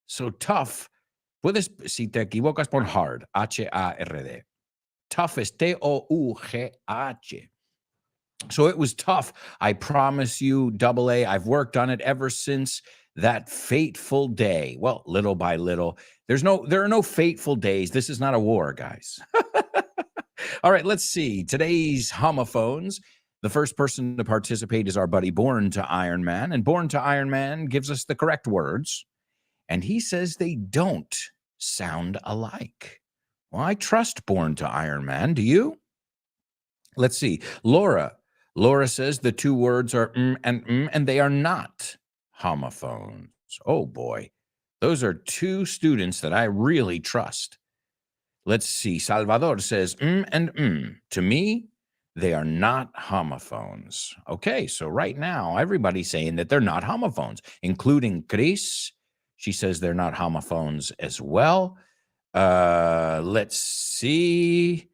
So tough. Puedes, si te equivocas, pon hard. H-A-R-D. Tough is T-O-U-G-H. So it was tough. I promise you, double A, I've worked on it ever since that fateful day. Well, little by little. There are no fateful days. This is not a war, guys. All right, let's see. Today's homophones. The first person to participate is our buddy Born to Iron Man. And Born to Iron Man gives us the correct words. And he says they don't sound alike. Well, I trust Born to Iron Man. Do you? Let's see. Laura says the two words are and they are not homophones. Oh, boy. Those are two students that I really trust. Let's see. Salvador says and To me, they are not homophones. Okay, so right now, everybody's saying that they're not homophones, including Chris. She says they're not homophones as well. Let's see.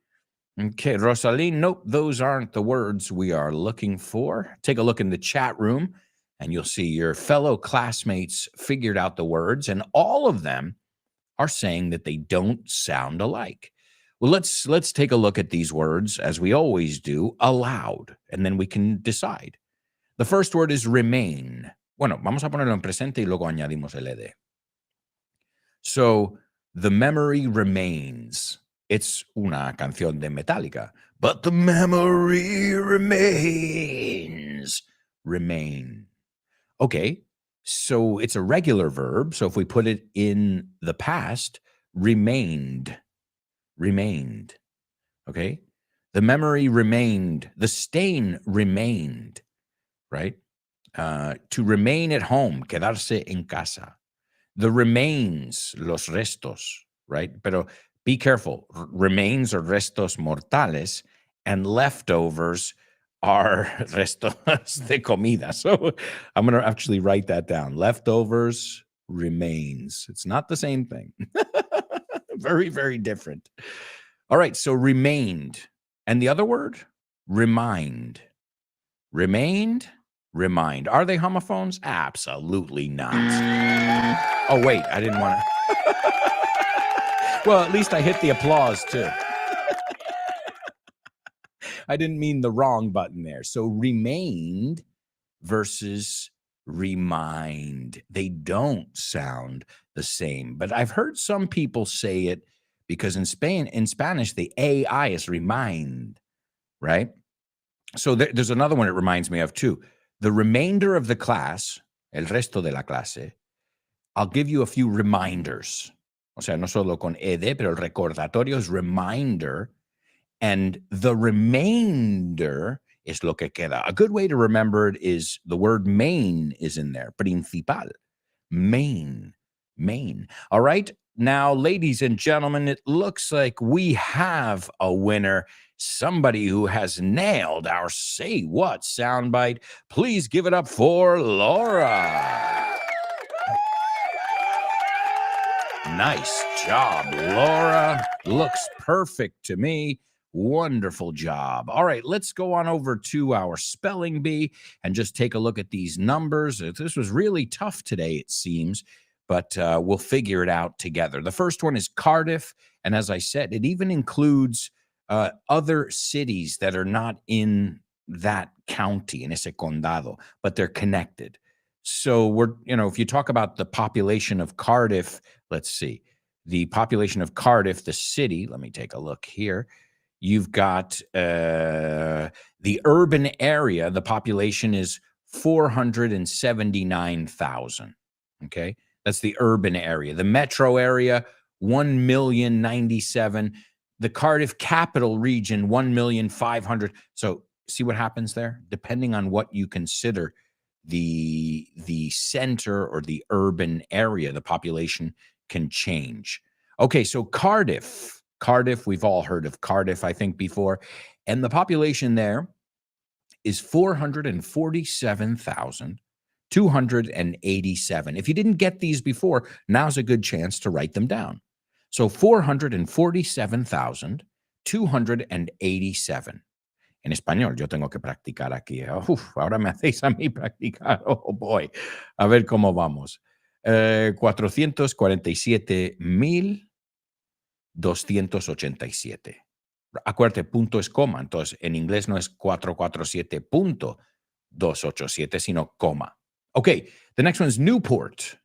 Okay, Rosaline, nope, those aren't the words we are looking for. Take a look in the chat room, and you'll see your fellow classmates figured out the words, and all of them are saying that they don't sound alike. Well, let's take a look at these words, as we always do, aloud, and then we can decide. The first word is remain. Bueno, vamos a ponerlo en presente y luego añadimos el ed. So, the memory remains. It's una canción de Metallica. But the memory remains. Remain. Okay, so it's a regular verb. So if we put it in the past, remained. Remained. Okay? The memory remained. The stain remained, right? To remain at home, quedarse en casa. The remains, los restos, right? Pero be careful. Remains are restos mortales, and leftovers are restos de comida. So I'm going to actually write that down. Leftovers, remains. It's not the same thing. Very, very different. All right. So remained. And the other word? Remind. Remained, remind. Are they homophones? Absolutely not. Oh, wait, I didn't want to. Well, at least I hit the applause, too. I didn't mean the wrong button there. So remained versus remind. They don't sound the same. But I've heard some people say it because in Spanish, the AI is remind, right? So there's another one it reminds me of too. The remainder of the class, el resto de la clase, I'll give you a few reminders. O sea, no solo con ed, pero el recordatorio is reminder. And the remainder is lo que queda. A good way to remember it is the word main is in there. Principal. Main. Main. All right. Now, ladies and gentlemen, it looks like we have a winner. Somebody who has nailed our Say What soundbite. Please give it up for Laura. Nice job, Laura. Looks perfect to me. Wonderful job. All right, let's go on over to our spelling bee and just take a look at these numbers. This was really tough today, it seems, but we'll figure it out together. The first one is Cardiff, and as I said, it even includes other cities that are not in that county, in ese condado, but they're connected. So if you talk about the population of Cardiff, let's see, the population of Cardiff, the city, let me take a look here. You've got the urban area, the population is 479,000. Okay. That's the urban area. The metro area, 1,097,000. The Cardiff capital region, 1,500,000. So see what happens there? Depending on what you consider the center or the urban area, the population can change. Okay, so Cardiff, we've all heard of Cardiff, I think, before. And the population there is 447,287. If you didn't get these before, now's a good chance to write them down. So 447,287. En español, yo tengo que practicar aquí. Ahora me hacéis a mí practicar. Oh, boy. A ver cómo vamos. 447,287. Acuérdate, punto es coma. Entonces, en inglés no es 447.287, sino coma. Okay, the next one is Newport.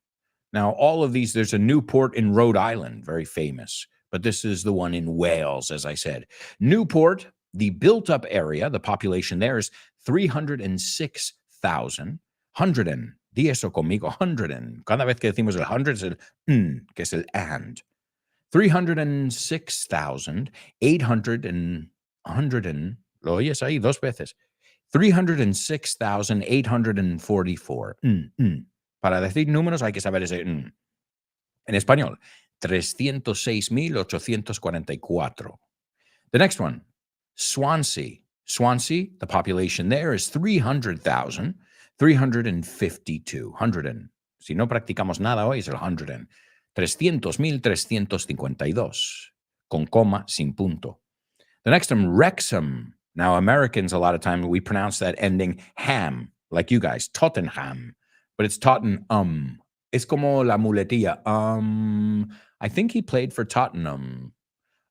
Now, all of these, there's a Newport in Rhode Island, very famous. But this is the one in Wales, as I said. Newport, the built-up area, the population there is 306,000. 100. Di eso conmigo, 100. Cada vez que decimos el 100 es el que es el and. 306,800 lo oyes ahí dos veces. 306,844. Para decir números hay que saber ese En español, 306,844. The next one, Swansea. Swansea, the population there is 300,352. 100. Si no practicamos nada hoy es el 100. 300,352. Con coma, sin punto. The next one, Wrexham. Now, Americans, a lot of time, we pronounce that ending ham, like you guys, Tottenham. But it's Tottenham. Es como la muletilla. I think he played for Tottenham.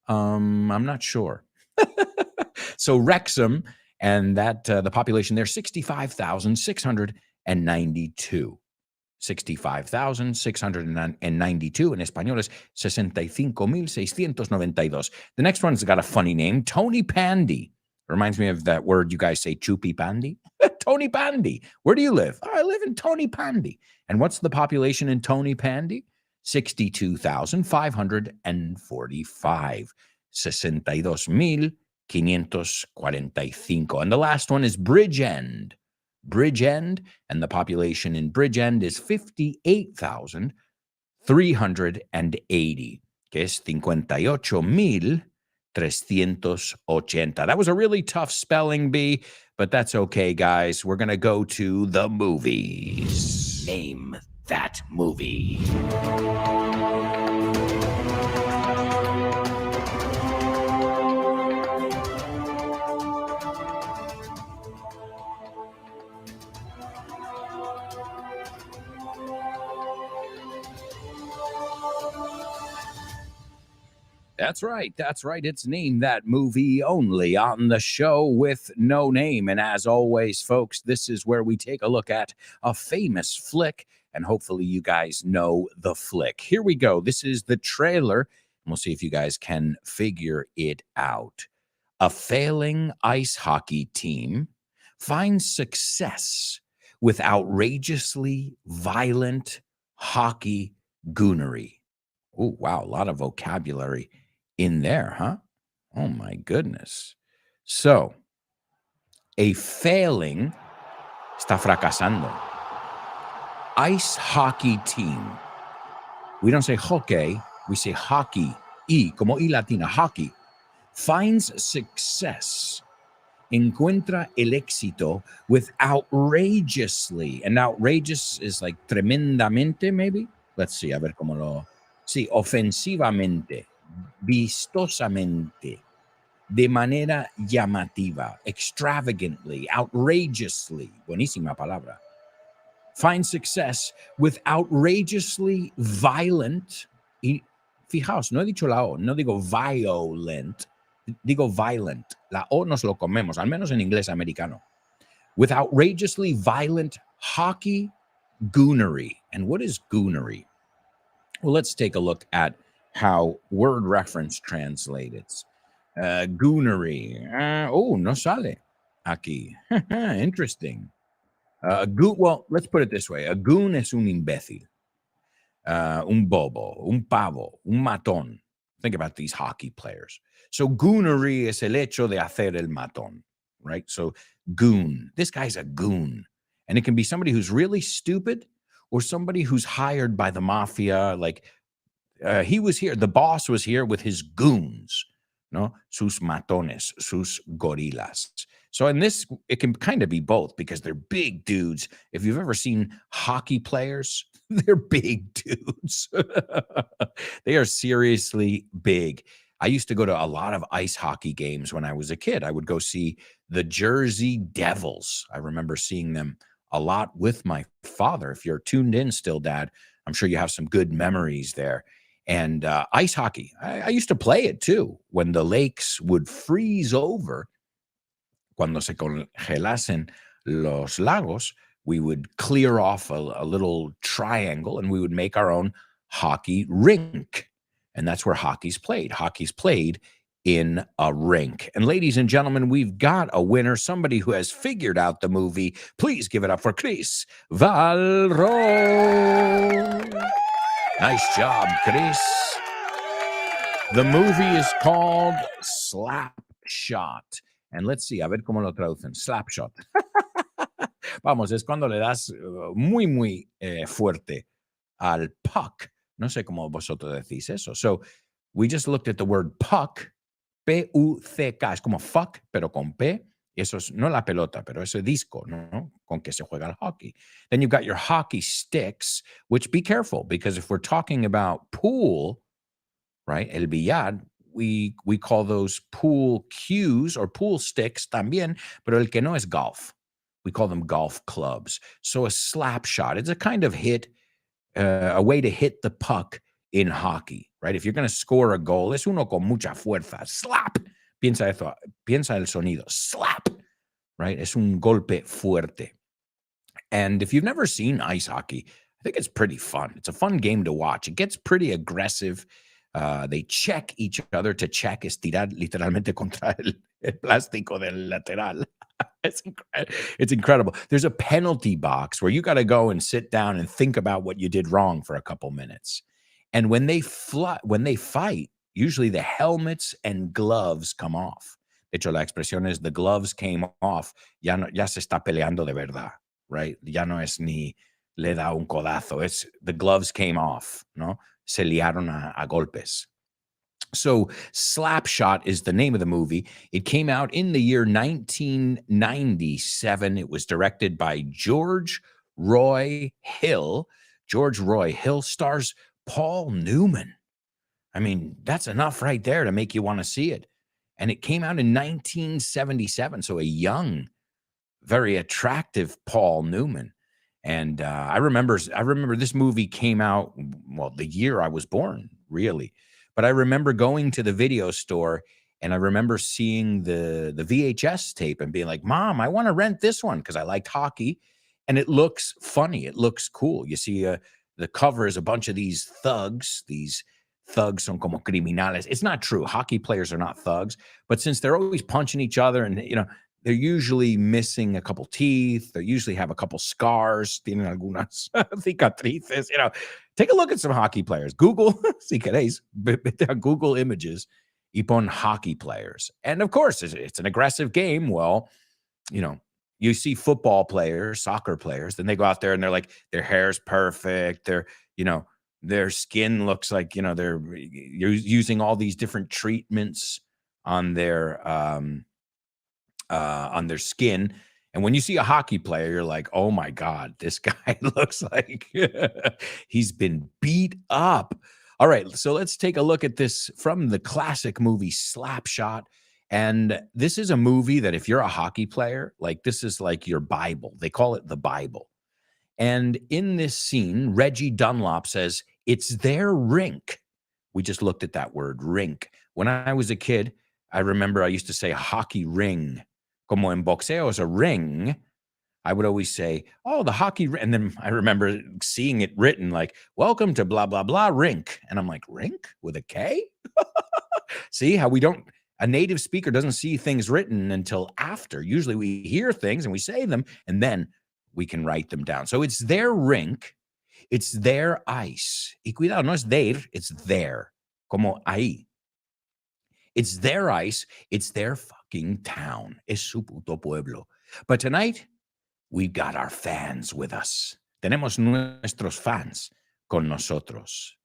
I'm not sure. So Wrexham, and that the population there, 65,692. 65,692. En español es 65,692. The next one's got a funny name, Tony Pandy. Reminds me of that word you guys say, Chupi Pandy. Tony Pandy. Where do you live? Oh, I live in Tony Pandy. And what's the population in Tony Pandy? 62,545. 62,545. 545. And the last one is Bridgend. Bridgend, and the population in Bridgend is 58,380, que es 58,380. That was a really tough spelling bee, but that's okay, guys. We're going to go to the movies. Name that movie. That's right. That's right. It's Name That Movie only on the show with no name. And as always, folks, this is where we take a look at a famous flick. And hopefully you guys know the flick. Here we go. This is the trailer. And we'll see if you guys can figure it out. A failing ice hockey team finds success with outrageously violent hockey goonery. Oh, wow. A lot of vocabulary in there, huh? Oh, my goodness. So, a failing, está fracasando, ice hockey team. We don't say hockey, we say hockey. Y, como y latina, hockey. Finds success. Encuentra el éxito with outrageously. And outrageous is like tremendamente, maybe? Let's see, a ver cómo lo... Sí, ofensivamente, vistosamente, de manera llamativa, extravagantly, outrageously. Buenísima palabra. Find success with outrageously violent. Y fijaos, no he dicho la O, no digo violent, digo violent. La O nos lo comemos, al menos en inglés americano. With outrageously violent hockey goonery. And what is goonery? Well, let's take a look at how word reference translates. Goonery. No sale aquí. Interesting. Well, let's put it this way. A goon es un imbécil. Un bobo, un pavo, un matón. Think about these hockey players. So goonery es el hecho de hacer el matón, right? So goon. This guy's a goon. And it can be somebody who's really stupid or somebody who's hired by the mafia. Like he was here, the boss was here with his goons, no? Sus matones, sus gorilas. So in this, it can kind of be both because they're big dudes. If you've ever seen hockey players, they're big dudes. They are seriously big. I used to go to a lot of ice hockey games when I was a kid. I would go see the Jersey Devils. I remember seeing them a lot with my father. If you're tuned in still, Dad, I'm sure you have some good memories there. And ice hockey, I used to play it too. When the lakes would freeze over, cuando se congelasen los lagos, we would clear off a little triangle and we would make our own hockey rink. And that's where hockey's played. Hockey's played in a rink. And ladies and gentlemen, we've got a winner, somebody who has figured out the movie. Please give it up for Chris Valro. Nice job, Chris. The movie is called Slap Shot. And let's see, a ver cómo lo traducen. Slap Shot. Vamos, es cuando le das muy, muy fuerte al puck. No sé cómo vosotros decís eso. So we just looked at the word puck. P-U-C-K. Es como fuck, pero con P. Eso es no la pelota, pero ese disco, ¿no? Con que se juega el hockey. Then you've got your hockey sticks, which be careful, because if we're talking about pool, right, el billar, we call those pool cues or pool sticks también, pero el que no es golf. We call them golf clubs. So a slap shot, it's a kind of hit, a way to hit the puck in hockey, right? If you're going to score a goal, es uno con mucha fuerza. Slap. Piensa eso, piensa el sonido. Slap, right? Es un golpe fuerte. And if you've never seen ice hockey, I think it's pretty fun. It's a fun game to watch. It gets pretty aggressive. They check each other. To check es tirar literalmente contra el plástico del lateral. It's incredible. There's a penalty box where you got to go and sit down and think about what you did wrong for a couple minutes. And when they fight, usually the helmets and gloves come off. De hecho, la expresión es the gloves came off. Ya se está peleando de verdad, right? Ya no es ni le da un codazo. It's the gloves came off, ¿no? Se liaron a golpes. So, Slapshot is the name of the movie. It came out in the year 1997. It was directed by George Roy Hill. George Roy Hill stars Paul Newman. I mean, that's enough right there to make you want to see it. And it came out in 1977. So, a young, very attractive Paul Newman. And I remember this movie came out, well, the year I was born, really. But I remember going to the video store and I remember seeing the VHS tape and being like, Mom, I want to rent this one because I liked hockey. And it looks funny. It looks cool. You see, the cover is a bunch of these thugs. These thugs son como criminales. It's not true. Hockey players are not thugs. But since they're always punching each other and, they're usually missing a couple teeth. They usually have a couple scars. Tienen algunas cicatrices. Take a look at some hockey players. Google, si queréis, vete a Google Images y pon hockey players. And of course, it's an aggressive game. Well, you see football players, soccer players, then they go out there and they're like, their hair's perfect. Their skin looks like, they're using all these different treatments on their skin. And when you see a hockey player, you're like, oh my God, this guy looks like he's been beat up. All right, so let's take a look at this from the classic movie Slapshot. And this is a movie that if you're a hockey player, like this is like your Bible. They call it the Bible. And in this scene, Reggie Dunlop says, it's their rink. We just looked at that word, rink. When I was a kid, I remember I used to say hockey ring. Como en boxeo is a ring, I would always say, oh, the hockey ring. And then I remember seeing it written like, welcome to blah, blah, blah rink. And I'm like, rink with a K? See how a native speaker doesn't see things written until after. Usually we hear things and we say them and then we can write them down. So it's their rink. It's their ice. Y cuidado, no es their, it's their. Como ahí. It's their ice. It's their fucking town. Es su puto pueblo. But tonight, we've got our fans with us. Tenemos nuestros fans con nosotros.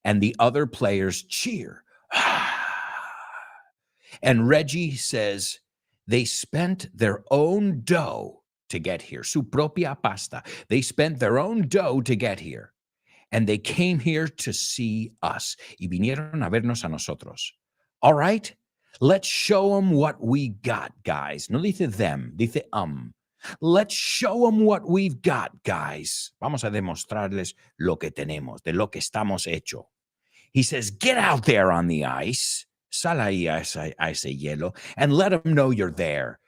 And the other players cheer. And Reggie says they spent their own dough to get here. Su propia pasta. They spent their own dough to get here. And they came here to see us. Y vinieron a vernos a nosotros. All right, let's show them what we got, guys. No dice them, dice Let's show them what we've got, guys. Vamos a demostrarles lo que tenemos, de lo que estamos hecho. He says, get out there on the ice. Sal ahí a ese hielo and let them know you're there.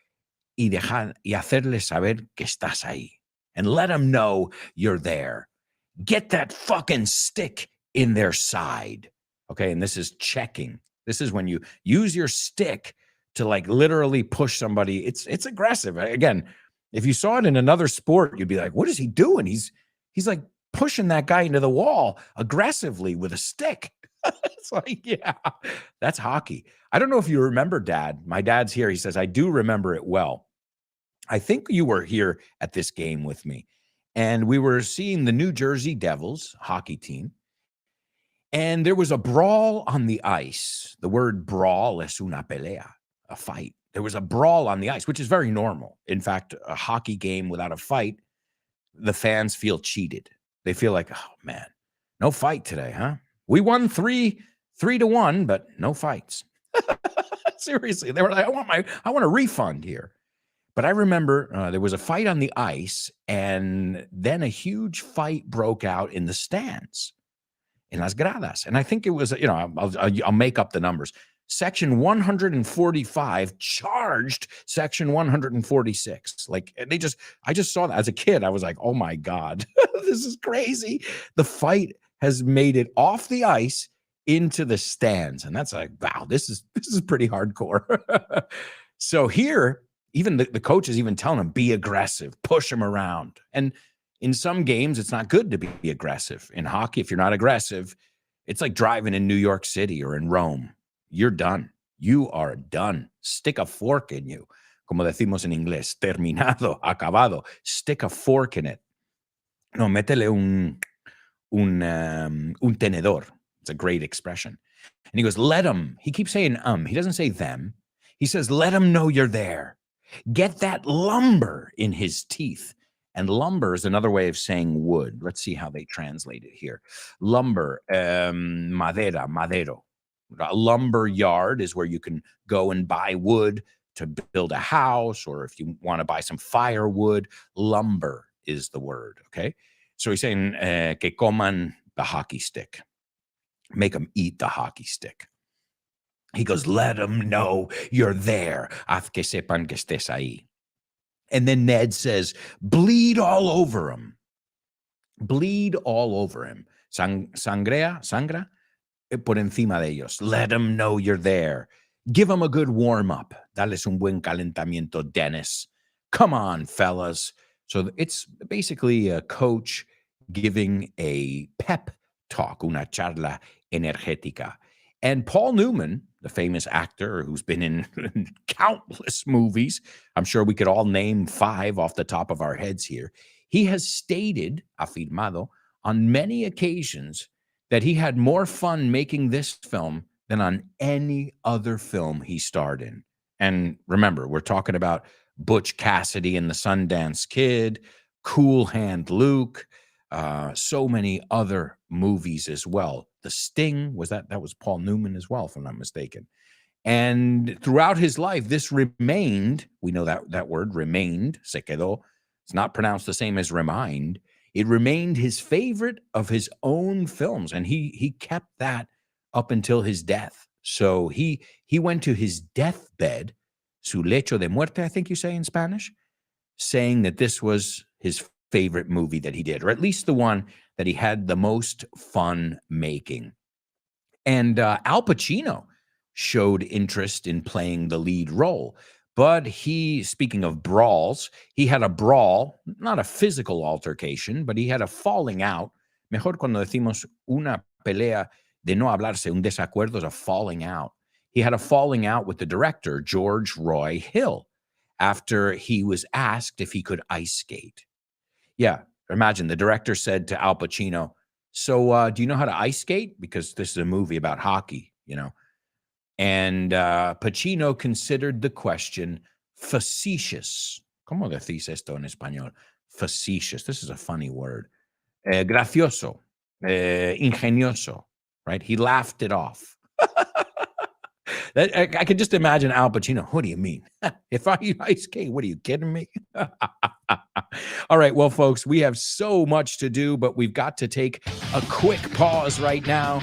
Y hacerles saber que estás ahí. And let them know you're there. Get that fucking stick in their side. Okay, and this is checking. This is when you use your stick to like literally push somebody. It's aggressive. Again, if you saw it in another sport, you'd be like, what is he doing? He's like pushing that guy into the wall aggressively with a stick. It's like, yeah, that's hockey. I don't know if you remember, Dad. My dad's here. He says, I do remember it well. I think you were here at this game with me. And we were seeing the New Jersey Devils hockey team. And there was a brawl on the ice. The word brawl es una pelea, a fight. There was a brawl on the ice, which is very normal. In fact, a hockey game without a fight, the fans feel cheated. They feel like, oh, man, no fight today, huh? We won 3-1, but no fights. Seriously, they were like, I want a refund here. But I remember there was a fight on the ice, and then a huge fight broke out in the stands. In las gradas. And I think it was, I'll make up the numbers. Section 145 charged Section 146. Like I just saw that as a kid. I was like, oh my God, this is crazy. The fight has made it off the ice into the stands. And that's like, wow, this is pretty hardcore. So here, even the coaches even telling them, be aggressive, push them around. And in some games, it's not good to be aggressive. In hockey, if you're not aggressive, it's like driving in New York City or in Rome. You're done. You are done. Stick a fork in you. Como decimos en inglés, terminado, acabado. Stick a fork in it. No, métele un tenedor. It's a great expression. And he goes, let them. He keeps saying He doesn't say them. He says, let them know you're there. Get that lumber in his teeth. And lumber is another way of saying wood. Let's see how they translate it here. Lumber, madera, madero. A lumber yard is where you can go and buy wood to build a house, or if you want to buy some firewood, lumber is the word. Okay. So he's saying que coman the hockey stick, make them eat the hockey stick. He goes, let them know you're there. Haz que sepan que estés ahí. And then Ned says, bleed all over him. Bleed all over him. Sangra por encima de ellos. Let them know you're there. Give them a good warm up. Dales un buen calentamiento, Dennis. Come on, fellas. So it's basically a coach giving a pep talk, una charla energética. And Paul Newman, the famous actor who's been in countless movies, I'm sure we could all name 5 off the top of our heads here. He has stated, afirmado, on many occasions that he had more fun making this film than on any other film he starred in. And remember, we're talking about Butch Cassidy and the Sundance Kid, Cool Hand Luke, so many other movies as well. The Sting, that was Paul Newman as well, if I'm not mistaken. And throughout his life, this remained, we know that word, remained, se quedó. It's not pronounced the same as remind. It remained his favorite of his own films, and he kept that up until his death. So he went to his deathbed, su lecho de muerte, I think you say in Spanish, saying that this was his favorite movie that he did, or at least the one that he had the most fun making. And Al Pacino showed interest in playing the lead role. But speaking of brawls, he had a brawl, not a physical altercation, but he had a falling out. Mejor cuando decimos una pelea de no hablarse, un desacuerdo is a falling out. He had a falling out with the director, George Roy Hill, after he was asked if he could ice skate. Yeah, imagine the director said to Al Pacino, so do you know how to ice skate? Because this is a movie about hockey, And Pacino considered the question facetious. ¿Cómo decís esto en español? Facetious. This is a funny word. Gracioso. Ingenioso. Right? He laughed it off. I could just imagine Al Pacino. What do you mean? If I ice skate, what are you kidding me? All right. Well, folks, we have so much to do, but we've got to take a quick pause right now.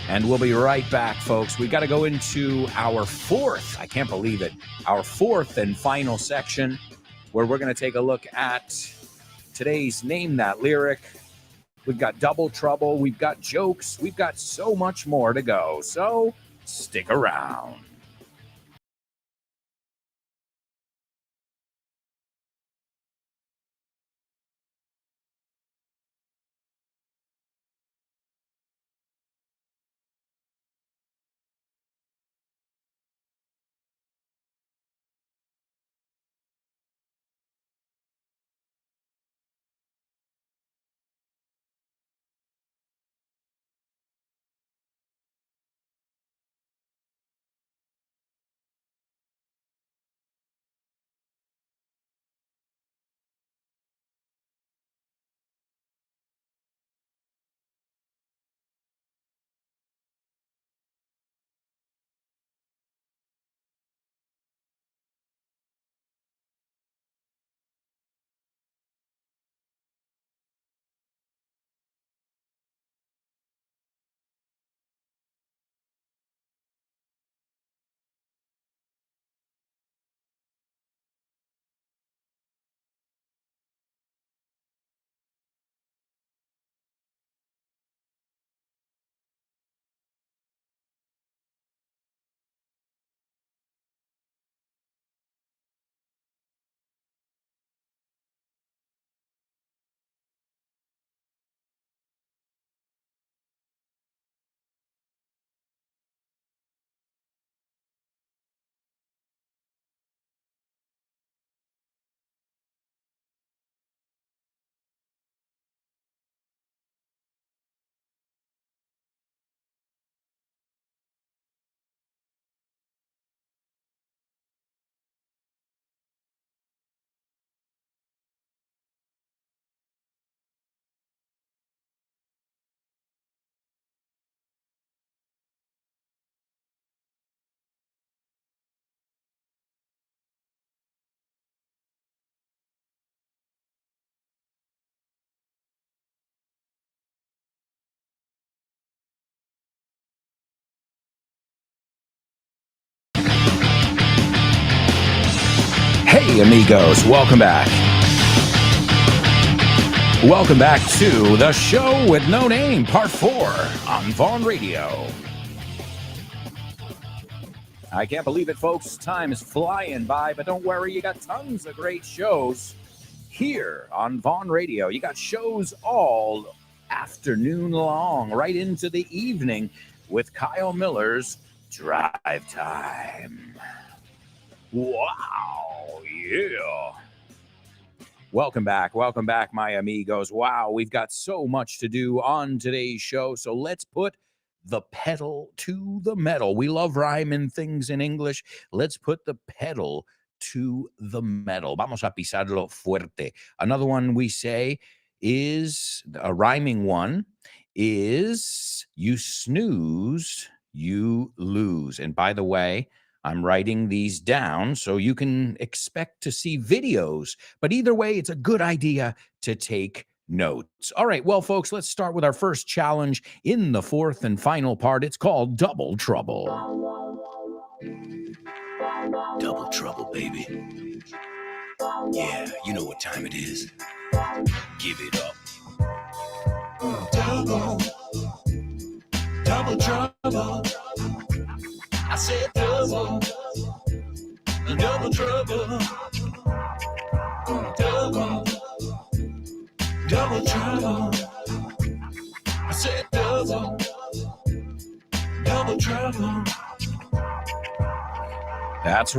And we'll be right back, folks. We got to go into our 4th, I can't believe it, our 4th and final section, where we're going to take a look at today's Name That Lyric. We've got Double Trouble. We've got jokes. We've got so much more to go. So stick around. Hey, amigos, welcome back. Welcome back to the show with no name, part 4 on Vaughn Radio. I can't believe it, folks. Time is flying by, but don't worry, you got tons of great shows here on Vaughn Radio. You got shows all afternoon long, right into the evening with Kyle Miller's Drive Time. Wow, yeah. Welcome back, my amigos. Wow, we've got so much to do on today's show, so let's put the pedal to the metal. We love rhyming things in English. Let's put the pedal to the metal. Vamos a pisarlo fuerte. Another one we say is, a rhyming one, is you snooze, you lose. And by the way, I'm writing these down so you can expect to see videos. But either way, it's a good idea to take notes. All right, well, folks, let's start with our first challenge in the fourth and final part. It's called Double Trouble. Double trouble, baby. Yeah, you know what time it is. Give it up. Double trouble. I said double trouble. Double trouble. I said double trouble. That's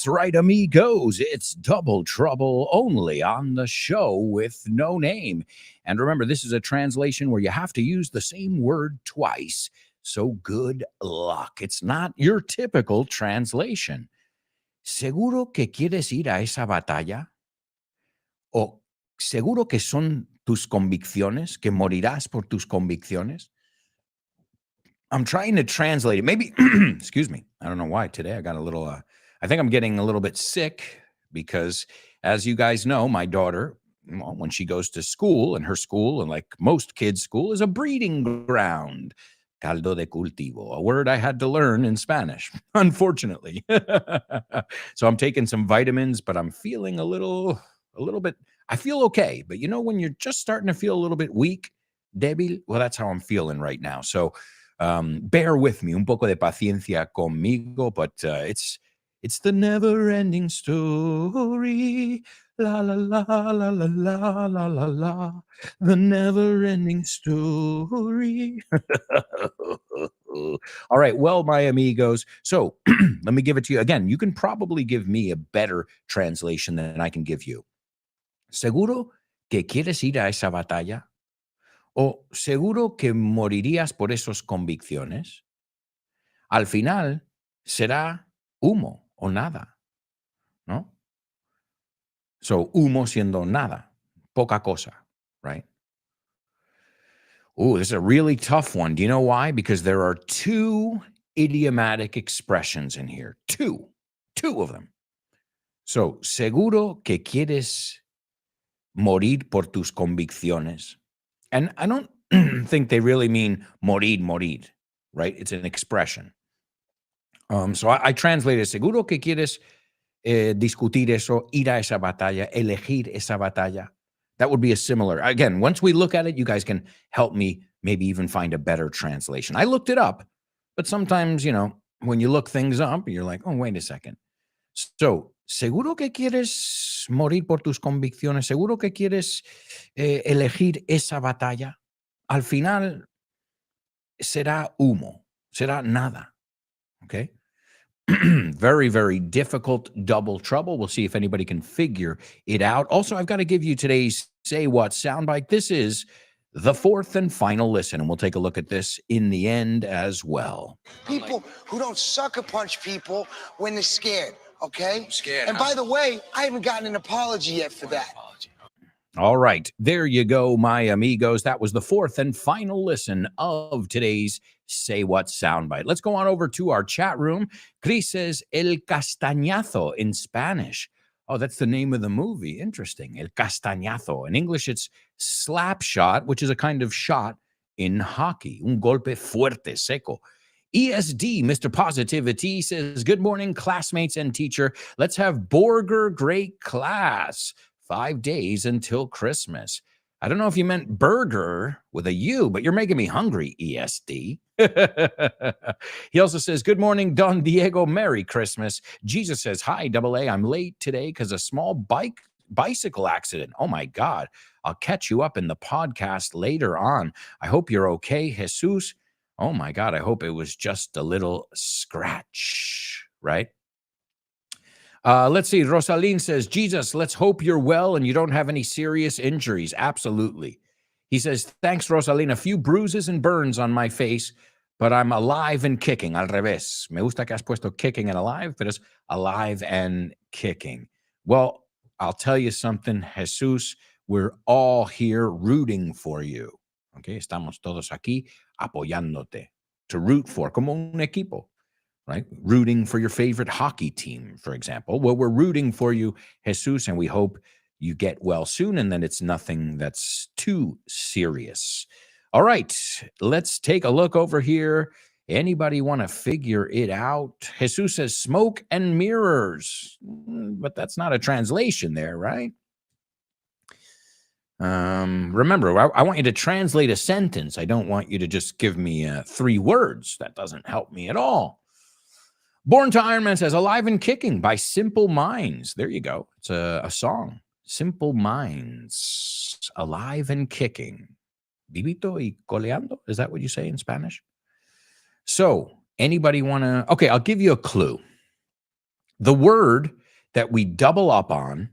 right, amigos. It's Double Trouble only on the show with no name. And remember, this is a translation where you have to use the same word twice. So good luck. It's not your typical translation. ¿Seguro que quieres ir a esa batalla? ¿O seguro que son tus convicciones, que morirás por tus convicciones? I'm trying to translate it. Maybe, excuse me. I don't know why today I got a little, I think I'm getting a little bit sick because, as you guys know, my daughter, well, when she goes to school, and her school, and like most kids' school, is a breeding ground. Caldo de cultivo, a word I had to learn in Spanish, unfortunately. So I'm taking some vitamins, but I'm feeling a little bit, I feel okay. But you know, when you're just starting to feel a little bit weak, débil, well, that's how I'm feeling right now. So bear with me, un poco de paciencia conmigo, but it's the never-ending story. La la la la la la la la la. The never-ending story. All right, well, my amigos. So let me give it to you again. You can probably give me a better translation than I can give you. ¿Seguro que quieres ir a esa batalla? ¿O seguro que morirías por esas convicciones? Al final será humo o nada, ¿no? So, humo siendo nada, poca cosa, right? Oh, this is a really tough one. Do you know why? Because there are two idiomatic expressions in here. Two of them. So, seguro que quieres morir por tus convicciones. And I don't think they really mean morir, right? It's an expression. So I translated, seguro que quieres discutir eso, ir a esa batalla, elegir esa batalla. That would be a similar, again, once we look at it, you guys can help me maybe even find a better translation. I looked it up, but sometimes, you know, when you look things up, you're like, oh, wait a second. So, seguro que quieres morir por tus convicciones, seguro que quieres elegir esa batalla. Al final será humo, será nada. Okay. Very, very difficult double trouble. We'll see if anybody can figure it out. Also, I've got to give you today's Say What soundbite. This is the fourth and final listen, and we'll take a look at this in the end as well. People who don't sucker punch people when they're scared, okay? Scared, And huh? by the way, I haven't gotten an apology yet for that. All right, there you go, my amigos. That was the fourth and final listen of today's Say What soundbite. Let's go on over to our chat room. Chris says El Castañazo in Spanish. Oh, that's the name of the movie. Interesting. El Castañazo. In English, it's slap shot, which is a kind of shot in hockey. Un golpe fuerte, seco. ESD, Mr. Positivity, says, good morning, classmates and teacher. Let's have burger great class. 5 days until Christmas. I don't know if you meant burger with a U, but you're making me hungry, ESD. He also says, good morning, Don Diego. Merry Christmas. Jesus says, hi, AA. I'm late today because a small bicycle accident. Oh, my God. I'll catch you up in the podcast later on. I hope you're okay, Jesus. Oh, my God. I hope it was just a little scratch, right? Let's see. Rosaline says, Jesus, let's hope you're well and you don't have any serious injuries. Absolutely. He says, thanks, Rosaline. A few bruises and burns on my face, but I'm alive and kicking. Al revés. Me gusta que has puesto kicking and alive, but it's alive and kicking. Well, I'll tell you something, Jesus. We're all here rooting for you. Okay, estamos todos aquí apoyándote. To root for, como un equipo. Right? Rooting for your favorite hockey team, for example. Well, we're rooting for you, Jesus, and we hope you get well soon and then it's nothing that's too serious. All right, let's take a look over here. Anybody want to figure it out? Jesus says smoke and mirrors, but that's not a translation there, right? Remember, I want you to translate a sentence. I don't want you to just give me 3 words. That doesn't help me at all. Born to Iron Man says, Alive and Kicking by Simple Minds. There you go. It's a song. Simple Minds. Alive and Kicking. Vivito y coleando? Is that what you say in Spanish? So, anybody want to... Okay, I'll give you a clue. The word that we double up on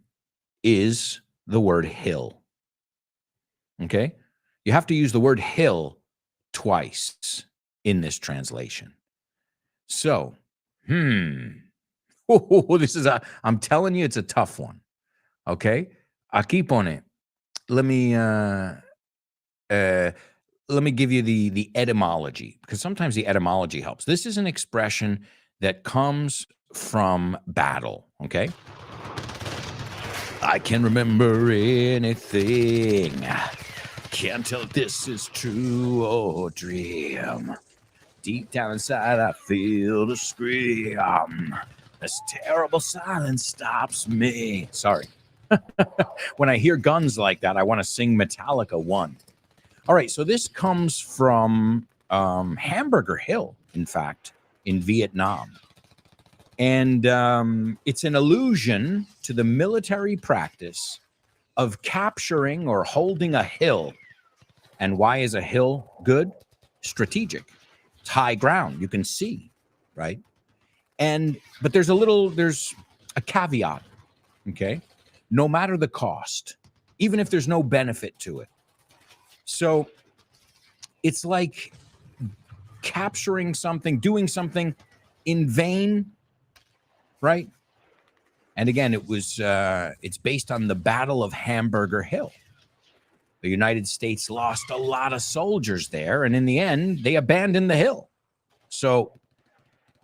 is the word hill. Okay? You have to use the word hill twice in this translation. So... this is I'm telling you, it's a tough one. Okay. Aquí pone. Let me give you the etymology, because sometimes the etymology helps. This is an expression that comes from battle. Okay. I can remember anything. Can't tell if this is true or dream. Deep down inside, I feel the scream. This terrible silence stops me. Sorry. When I hear guns like that, I want to sing Metallica 1. All right, so this comes from Hamburger Hill, in fact, in Vietnam. And it's an allusion to the military practice of capturing or holding a hill. And why is a hill good? Strategic. It's high ground. You can see, right? But there's a caveat, okay? No matter the cost, even if there's no benefit to it. So it's like capturing something, doing something in vain, right? And again, it's based on the Battle of Hamburger Hill. The United States lost a lot of soldiers there, and in the end, they abandoned the hill. So,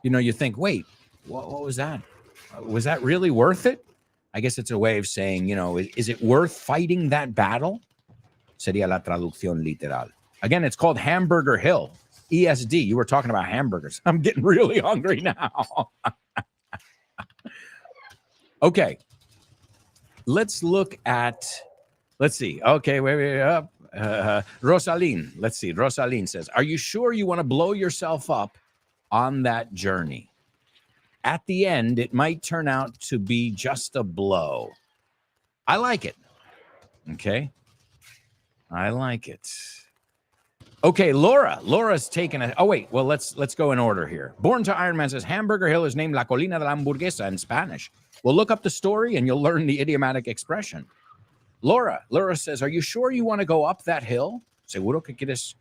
you think, wait, what was that? Was that really worth it? I guess it's a way of saying, is it worth fighting that battle? Sería la traducción literal. Again, it's called Hamburger Hill. ESD, you were talking about hamburgers. I'm getting really hungry now. Okay. Let's see. Okay, wait up. Rosaline. Let's see. Rosaline says, are you sure you want to blow yourself up on that journey? At the end, it might turn out to be just a blow. I like it. Okay. I like it. Okay, Laura's taken a... Oh, wait. Well, let's go in order here. Born to Iron Man says, Hamburger Hill is named La Colina de la Hamburguesa in Spanish. Well, look up the story and you'll learn the idiomatic expression. Laura says, are you sure you want to go up that hill? ¿Seguro que quieres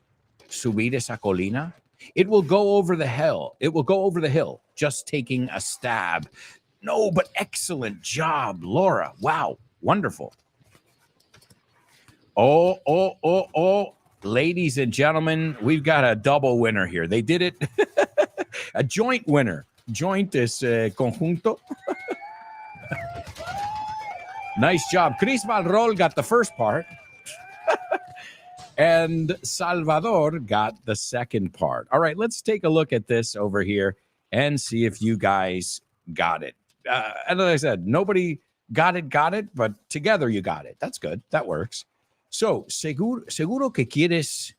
subir esa colina? It will go over the hill. It will go over the hill, just taking a stab. No, but excellent job, Laura. Wow, wonderful. Oh. Ladies and gentlemen, we've got a double winner here. They did it. A joint winner. Joint is conjunto. Nice job. Chris Valrol got the first part. And Salvador got the second part. All right, let's take a look at this over here and see if you guys got it. And as I said, nobody got it, but together you got it. That's good. That works. So, seguro que quieres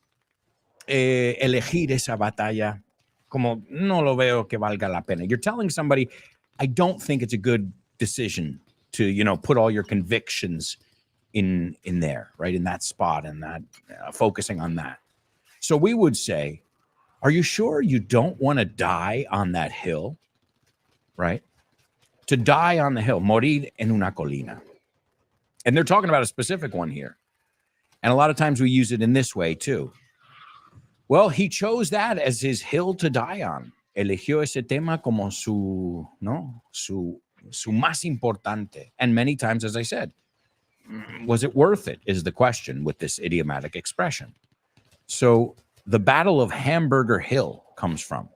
elegir esa batalla. Como no lo veo que valga la pena. You're telling somebody, I don't think it's a good decision to, put all your convictions in there, right? In that spot and that focusing on that. So we would say, are you sure you don't want to die on that hill, right? To die on the hill, morir en una colina. And they're talking about a specific one here. And a lot of times we use it in this way too. Well, he chose that as his hill to die on. Eligió ese tema como su más importante. And many times, as I said, was it worth it is the question with this idiomatic expression. So the Battle of Hamburger Hill comes from.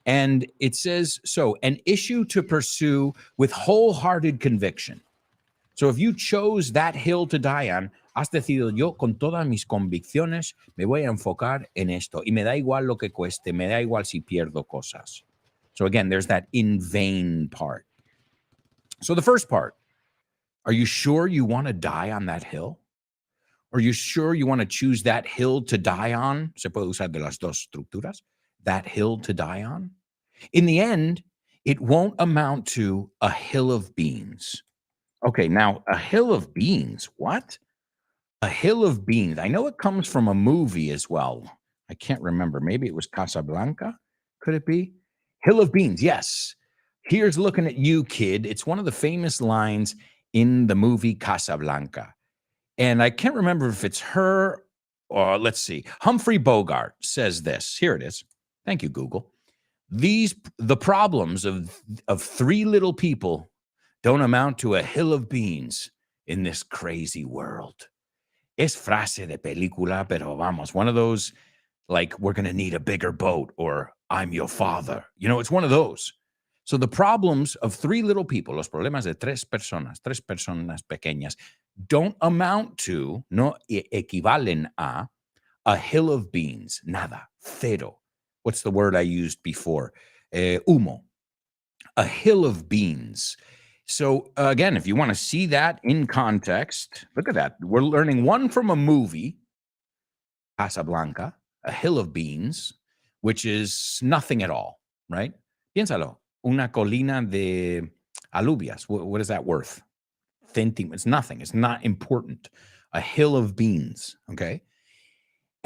And it says, so an issue to pursue with wholehearted conviction. So if you chose that hill to die on, has decidido yo con todas mis convicciones me voy a enfocar en esto. Y me da igual lo que cueste, me da igual si pierdo cosas. So again, there's that in vain part. So the first part, are you sure you want to die on that hill? Are you sure you want to choose that hill to die on? Se puede usar de las dos estructuras. That hill to die on? In the end, it won't amount to a hill of beans. Okay, now a hill of beans, what? A hill of beans. I know it comes from a movie as well. I can't remember. Maybe it was Casablanca. Could it be? Hill of beans, yes. Here's looking at you, kid. It's one of the famous lines in the movie Casablanca. And I can't remember if it's her or let's see. Humphrey Bogart says this. Here it is. Thank you, Google. The problems of three little people don't amount to a hill of beans in this crazy world. Es frase de película, pero vamos, one of those like we're going to need a bigger boat or I'm your father. It's one of those. So the problems of three little people, los problemas de tres personas pequeñas, don't amount to, no equivalen a hill of beans. Nada. Cero. What's the word I used before? Humo. A hill of beans. So again, if you want to see that in context, look at that. We're learning one from a movie, Casablanca, a hill of beans, which is nothing at all, right? Piénsalo. Una colina de alubias. What is that worth? Centimo. It's nothing. It's not important. A hill of beans, okay?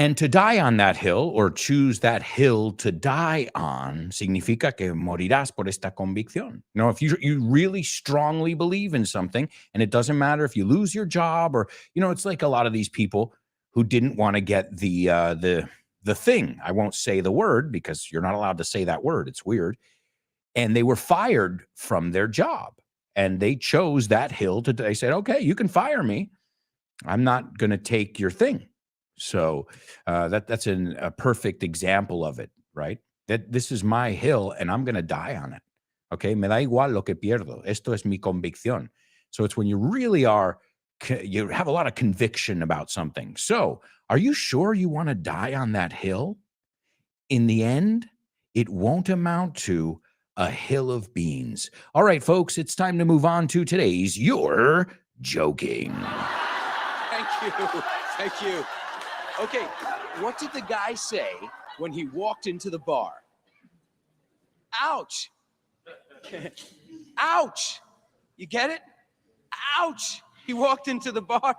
And to die on that hill or choose that hill to die on significa que morirás por esta convicción. If you really strongly believe in something, and it doesn't matter if you lose your job or, it's like a lot of these people who didn't want to get the thing. I won't say the word because you're not allowed to say that word. It's weird. And they were fired from their job. And they chose that hill they said, okay, you can fire me. I'm not going to take your thing. So that's a perfect example of it, right? That this is my hill and I'm going to die on it. Okay, me da igual lo que pierdo. Esto es mi convicción. So it's when you really you have a lot of conviction about something. So are you sure you want to die on that hill? In the end, it won't amount to a hill of beans. All right, folks, it's time to move on to today's You're Joking. Thank you. Okay, what did the guy say when he walked into the bar? Ouch. Ouch. You get it? Ouch. He walked into the bar.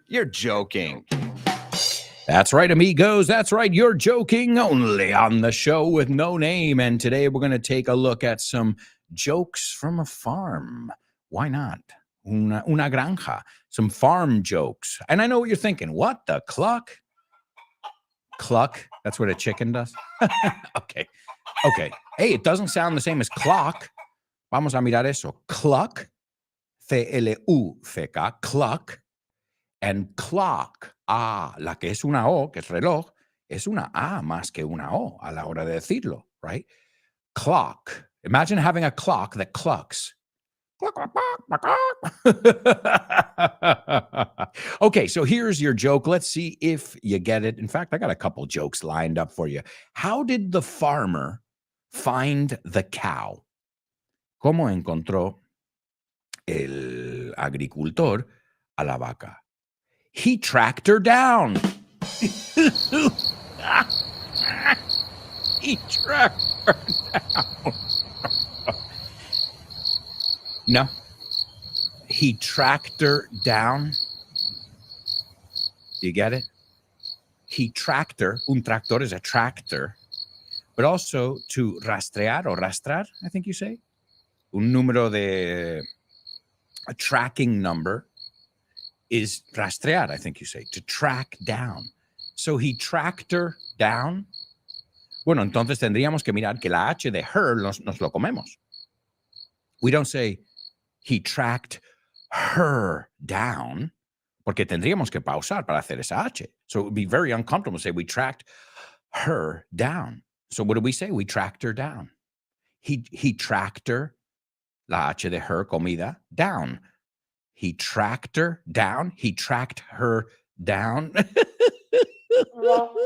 You're joking. That's right, amigos. That's right. You're joking only on the show with no name. And today we're going to take a look at some jokes from a farm. Why not? Una granja, some farm jokes. And I know what you're thinking. What the cluck? Cluck? That's what a chicken does? Okay. Hey, it doesn't sound the same as clock. Vamos a mirar eso. Cluck, C-L-U-C-K, cluck, and clock. La que es una O, que es reloj, es una A más que una O a la hora de decirlo, right? Clock. Imagine having a clock that clucks. Okay, so here's your joke. Let's see if you get it. In fact, I got a couple jokes lined up for you. How did the farmer find the cow? ¿Cómo encontró el agricultor a la vaca? He tracked her down. He tracked her down. No. He tracked her down. You get it? He tracked her. Un tractor is a tractor. But also to rastrear or rastrar, I think you say. Un número de... A tracking number is rastrear, I think you say. To track down. So he tracked her down. Bueno, entonces tendríamos que mirar que la H de her nos lo comemos. We don't say he tracked her down, porque tendríamos que pausar para hacer esa H. So it would be very uncomfortable to say we tracked her down. So what do we say? We tracked her down. He tracked her, la H de her, comida, down. He tracked her down. He tracked her down. Oh,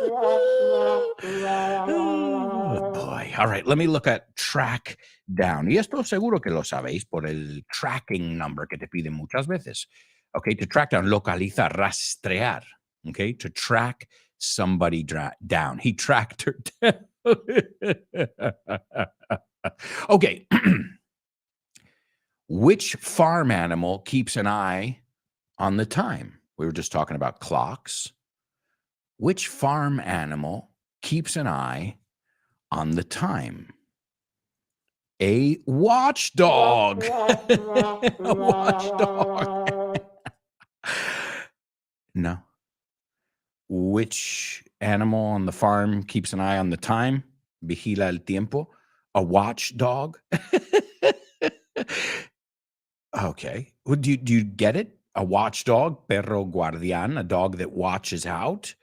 boy. All right, let me look at track down. Y esto seguro que lo sabéis por el tracking number que te piden muchas veces. Okay, to track down, localizar, rastrear. Okay, to track somebody down. He tracked her down. Okay. Which farm animal keeps an eye on the time? We were just talking about clocks. Which farm animal keeps an eye on the time? A watchdog. A watchdog. No. Which animal on the farm keeps an eye on the time? Vigila el tiempo. A watchdog. Okay. Well, do you get it? A watchdog, perro guardián, a dog that watches out.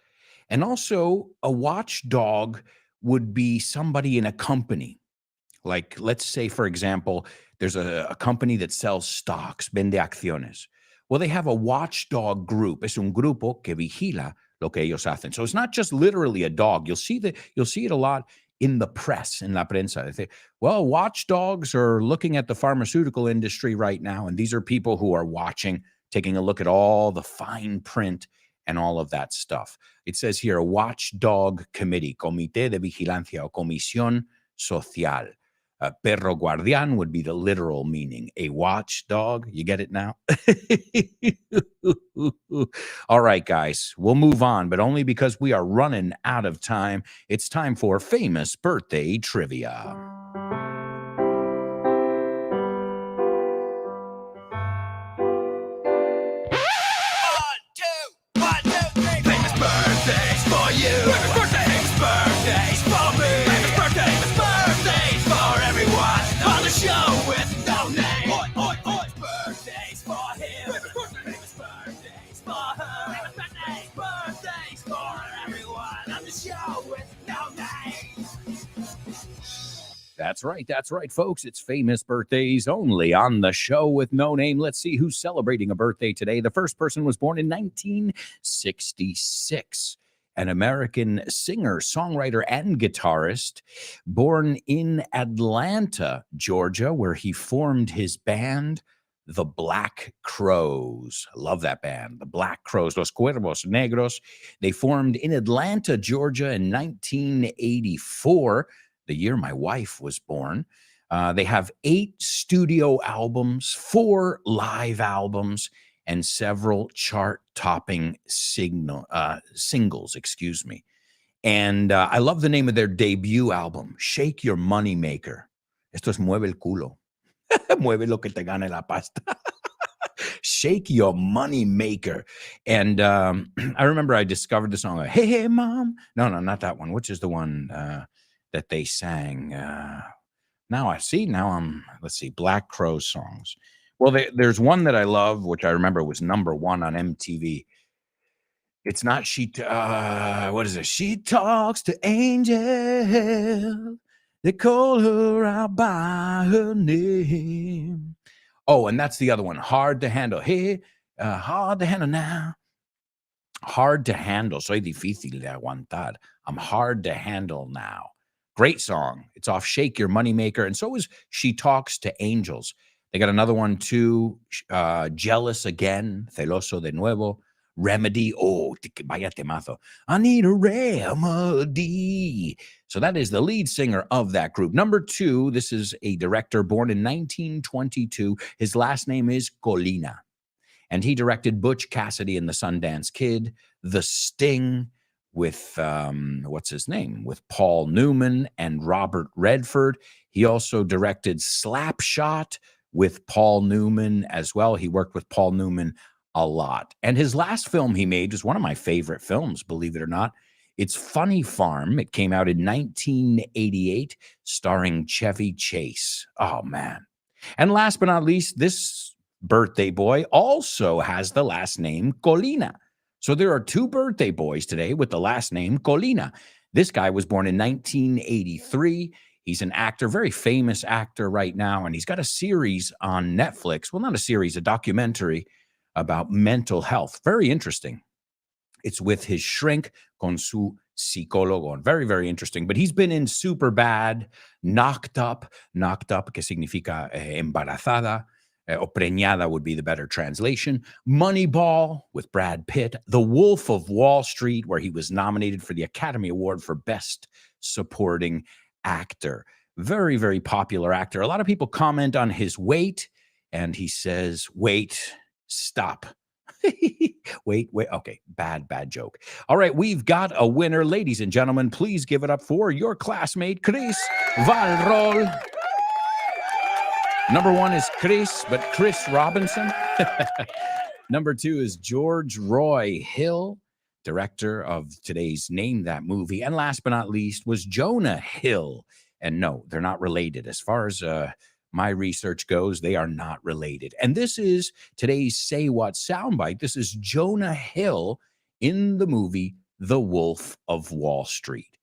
And also, a watchdog would be somebody in a company. Like, let's say, for example, there's a company that sells stocks, vende acciones. Well, they have a watchdog group. Es un grupo que vigila lo que ellos hacen. So it's not just literally a dog. You'll see it a lot in the press, in la prensa. They say, well, watchdogs are looking at the pharmaceutical industry right now, and these are people who are watching, taking a look at all the fine print and all of that stuff. It says here, a watchdog committee, comité de vigilancia o comisión social. Perro guardián would be the literal meaning. A watchdog. You get it now? All right, guys, we'll move on, but only because we are running out of time. It's time for famous birthday trivia. That's right, folks. It's famous birthdays only on the show with no name. Let's see who's celebrating a birthday today. The first person was born in 1966. An American singer, songwriter, and guitarist, born in Atlanta, Georgia, where he formed his band, the Black Crowes. I love that band, the Black Crowes, Los Cuervos Negros. They formed in Atlanta, Georgia in 1984. The year my wife was born. They have 8 studio albums, 4 live albums, and several chart-topping singles, excuse me. And I love the name of their debut album, Shake Your Money Maker. Esto es mueve el culo. Mueve lo que te gane la pasta. Shake Your Money Maker. And I remember I discovered the song, Hey, Hey, Mom. No, not that one. Which is the one... that they sang. Let's see, Black Crowes songs. Well, there's one that I love, which I remember was #1 on MTV. It's not what is it? She talks to angels. They call her out by her name. Oh, and that's the other one. Hard to handle. Hey, hard to handle now. Hard to handle. Soy difícil de aguantar. I'm hard to handle now. Great song. It's off Shake Your Moneymaker. And so is She Talks to Angels. They got another one too. Jealous Again. Celoso de Nuevo. Remedy. Oh, vaya temazo. I need a remedy. So that is the lead singer of that group. Number 2, this is a director born in 1922. His last name is Colina. And he directed Butch Cassidy and the Sundance Kid, The Sting with, what's his name? With Paul Newman and Robert Redford. He also directed Slapshot with Paul Newman as well. He worked with Paul Newman a lot. And his last film he made was one of my favorite films, believe it or not. It's Funny Farm. It came out in 1988, starring Chevy Chase. Oh, man. And last but not least, this birthday boy also has the last name Colina. So there are 2 birthday boys today with the last name Colina. This guy was born in 1983. He's an actor, very famous actor right now, and he's got a series on Netflix. Well, not a series, a documentary about mental health. Very interesting. It's with his shrink, con su psicólogo. Very, very interesting. But he's been in Superbad, Knocked Up, que significa embarazada, o preñada would be the better translation. Moneyball with Brad Pitt. The Wolf of Wall Street, where he was nominated for the Academy Award for Best Supporting Actor. Very, very popular actor. A lot of people comment on his weight, and he says, wait, stop. wait. Okay, bad joke. All right, we've got a winner. Ladies and gentlemen, please give it up for your classmate, Chris Valrol. Number 1 is Chris, but Chris Robinson. Number 2 is George Roy Hill, director of today's Name That Movie. And last but not least was Jonah Hill. And no, they're not related. As far as my research goes, they are not related. And this is today's Say What soundbite. This is Jonah Hill in the movie The Wolf of Wall Street.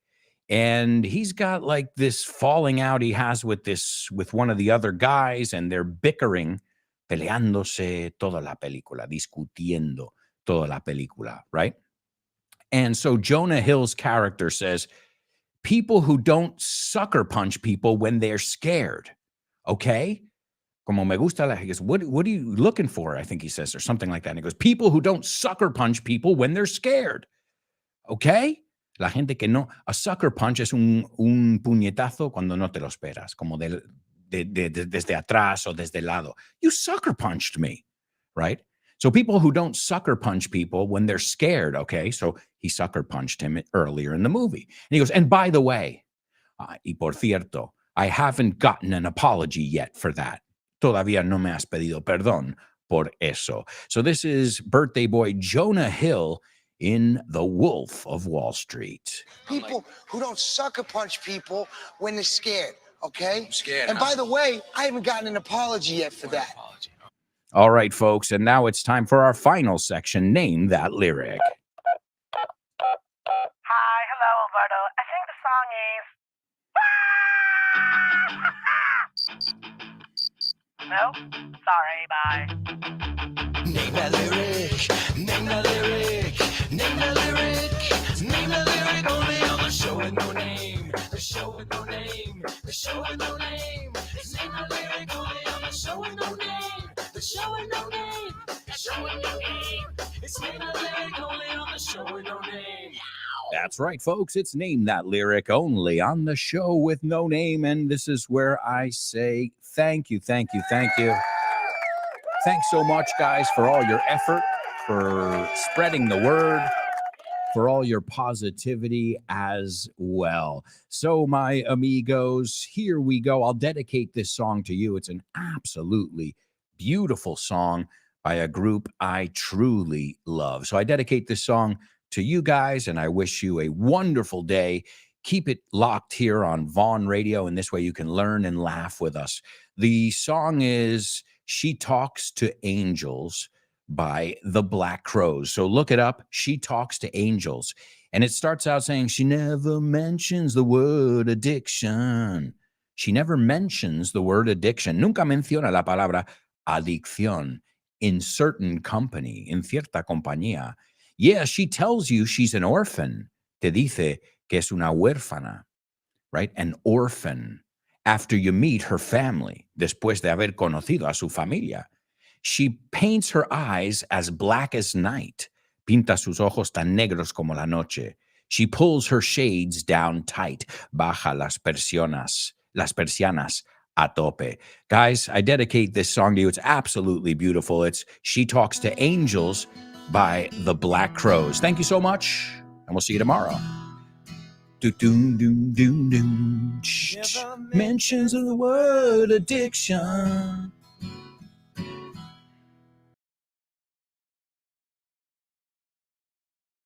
And he's got like this falling out he has with one of the other guys, and they're bickering, peleándose toda la película, discutiendo toda la película, right? And so Jonah Hill's character says, people who don't sucker punch people when they're scared, okay? Como me gusta, he goes, what are you looking for? I think he says, or something like that. And he goes, people who don't sucker punch people when they're scared, okay? La gente que no, a sucker punch es un puñetazo cuando no te lo esperas, como desde atrás o desde el lado. You sucker punched me, right? So people who don't sucker punch people when they're scared, okay? So he sucker punched him earlier in the movie. And he goes, and by the way, y por cierto, I haven't gotten an apology yet for that. Todavía no me has pedido perdón por eso. So this is birthday boy Jonah Hill in The Wolf of Wall Street. People who don't sucker punch people when they're scared, okay? I'm scared. And by the way, I haven't gotten an apology yet for that. Apology. All right, folks, and now it's time for our final section, Name That Lyric. Hi, hello, Alberto. I think the song is. No? Sorry, bye. Name that lyric, name that lyric, name that lyric, name that lyric only on the show with no name, the show with no name, the show with no name. Name that lyric only on the show with no name, the show with no name, the show with no name. It's name that lyric only on the show with no name. That's right, folks. It's Name That Lyric only on the show with no name. And this is where I say thank you, thank you, thank you. Thanks so much, guys, for all your effort, for spreading the word, for all your positivity as well. So, my amigos, here we go. I'll dedicate this song to you. It's an absolutely beautiful song by a group I truly love. So I dedicate this song to you guys, and I wish you a wonderful day. Keep it locked here on Vaughn Radio, and this way you can learn and laugh with us. The song is She Talks to Angels by the Black Crowes. So look it up, She Talks to Angels. And it starts out saying, she never mentions the word addiction. She never mentions the word addiction. Nunca menciona la palabra adicción, in certain company, in cierta compañía. Yeah, she tells you she's an orphan. Te dice que es una huérfana, right? An orphan. After you meet her family, después de haber conocido a su familia. She paints her eyes as black as night. Pinta sus ojos tan negros como la noche. She pulls her shades down tight. Baja las persianas a tope. Guys, I dedicate this song to you. It's absolutely beautiful. It's She Talks to Angels by the Black Crowes. Thank you so much, and we'll see you tomorrow. Mentions of the word addiction.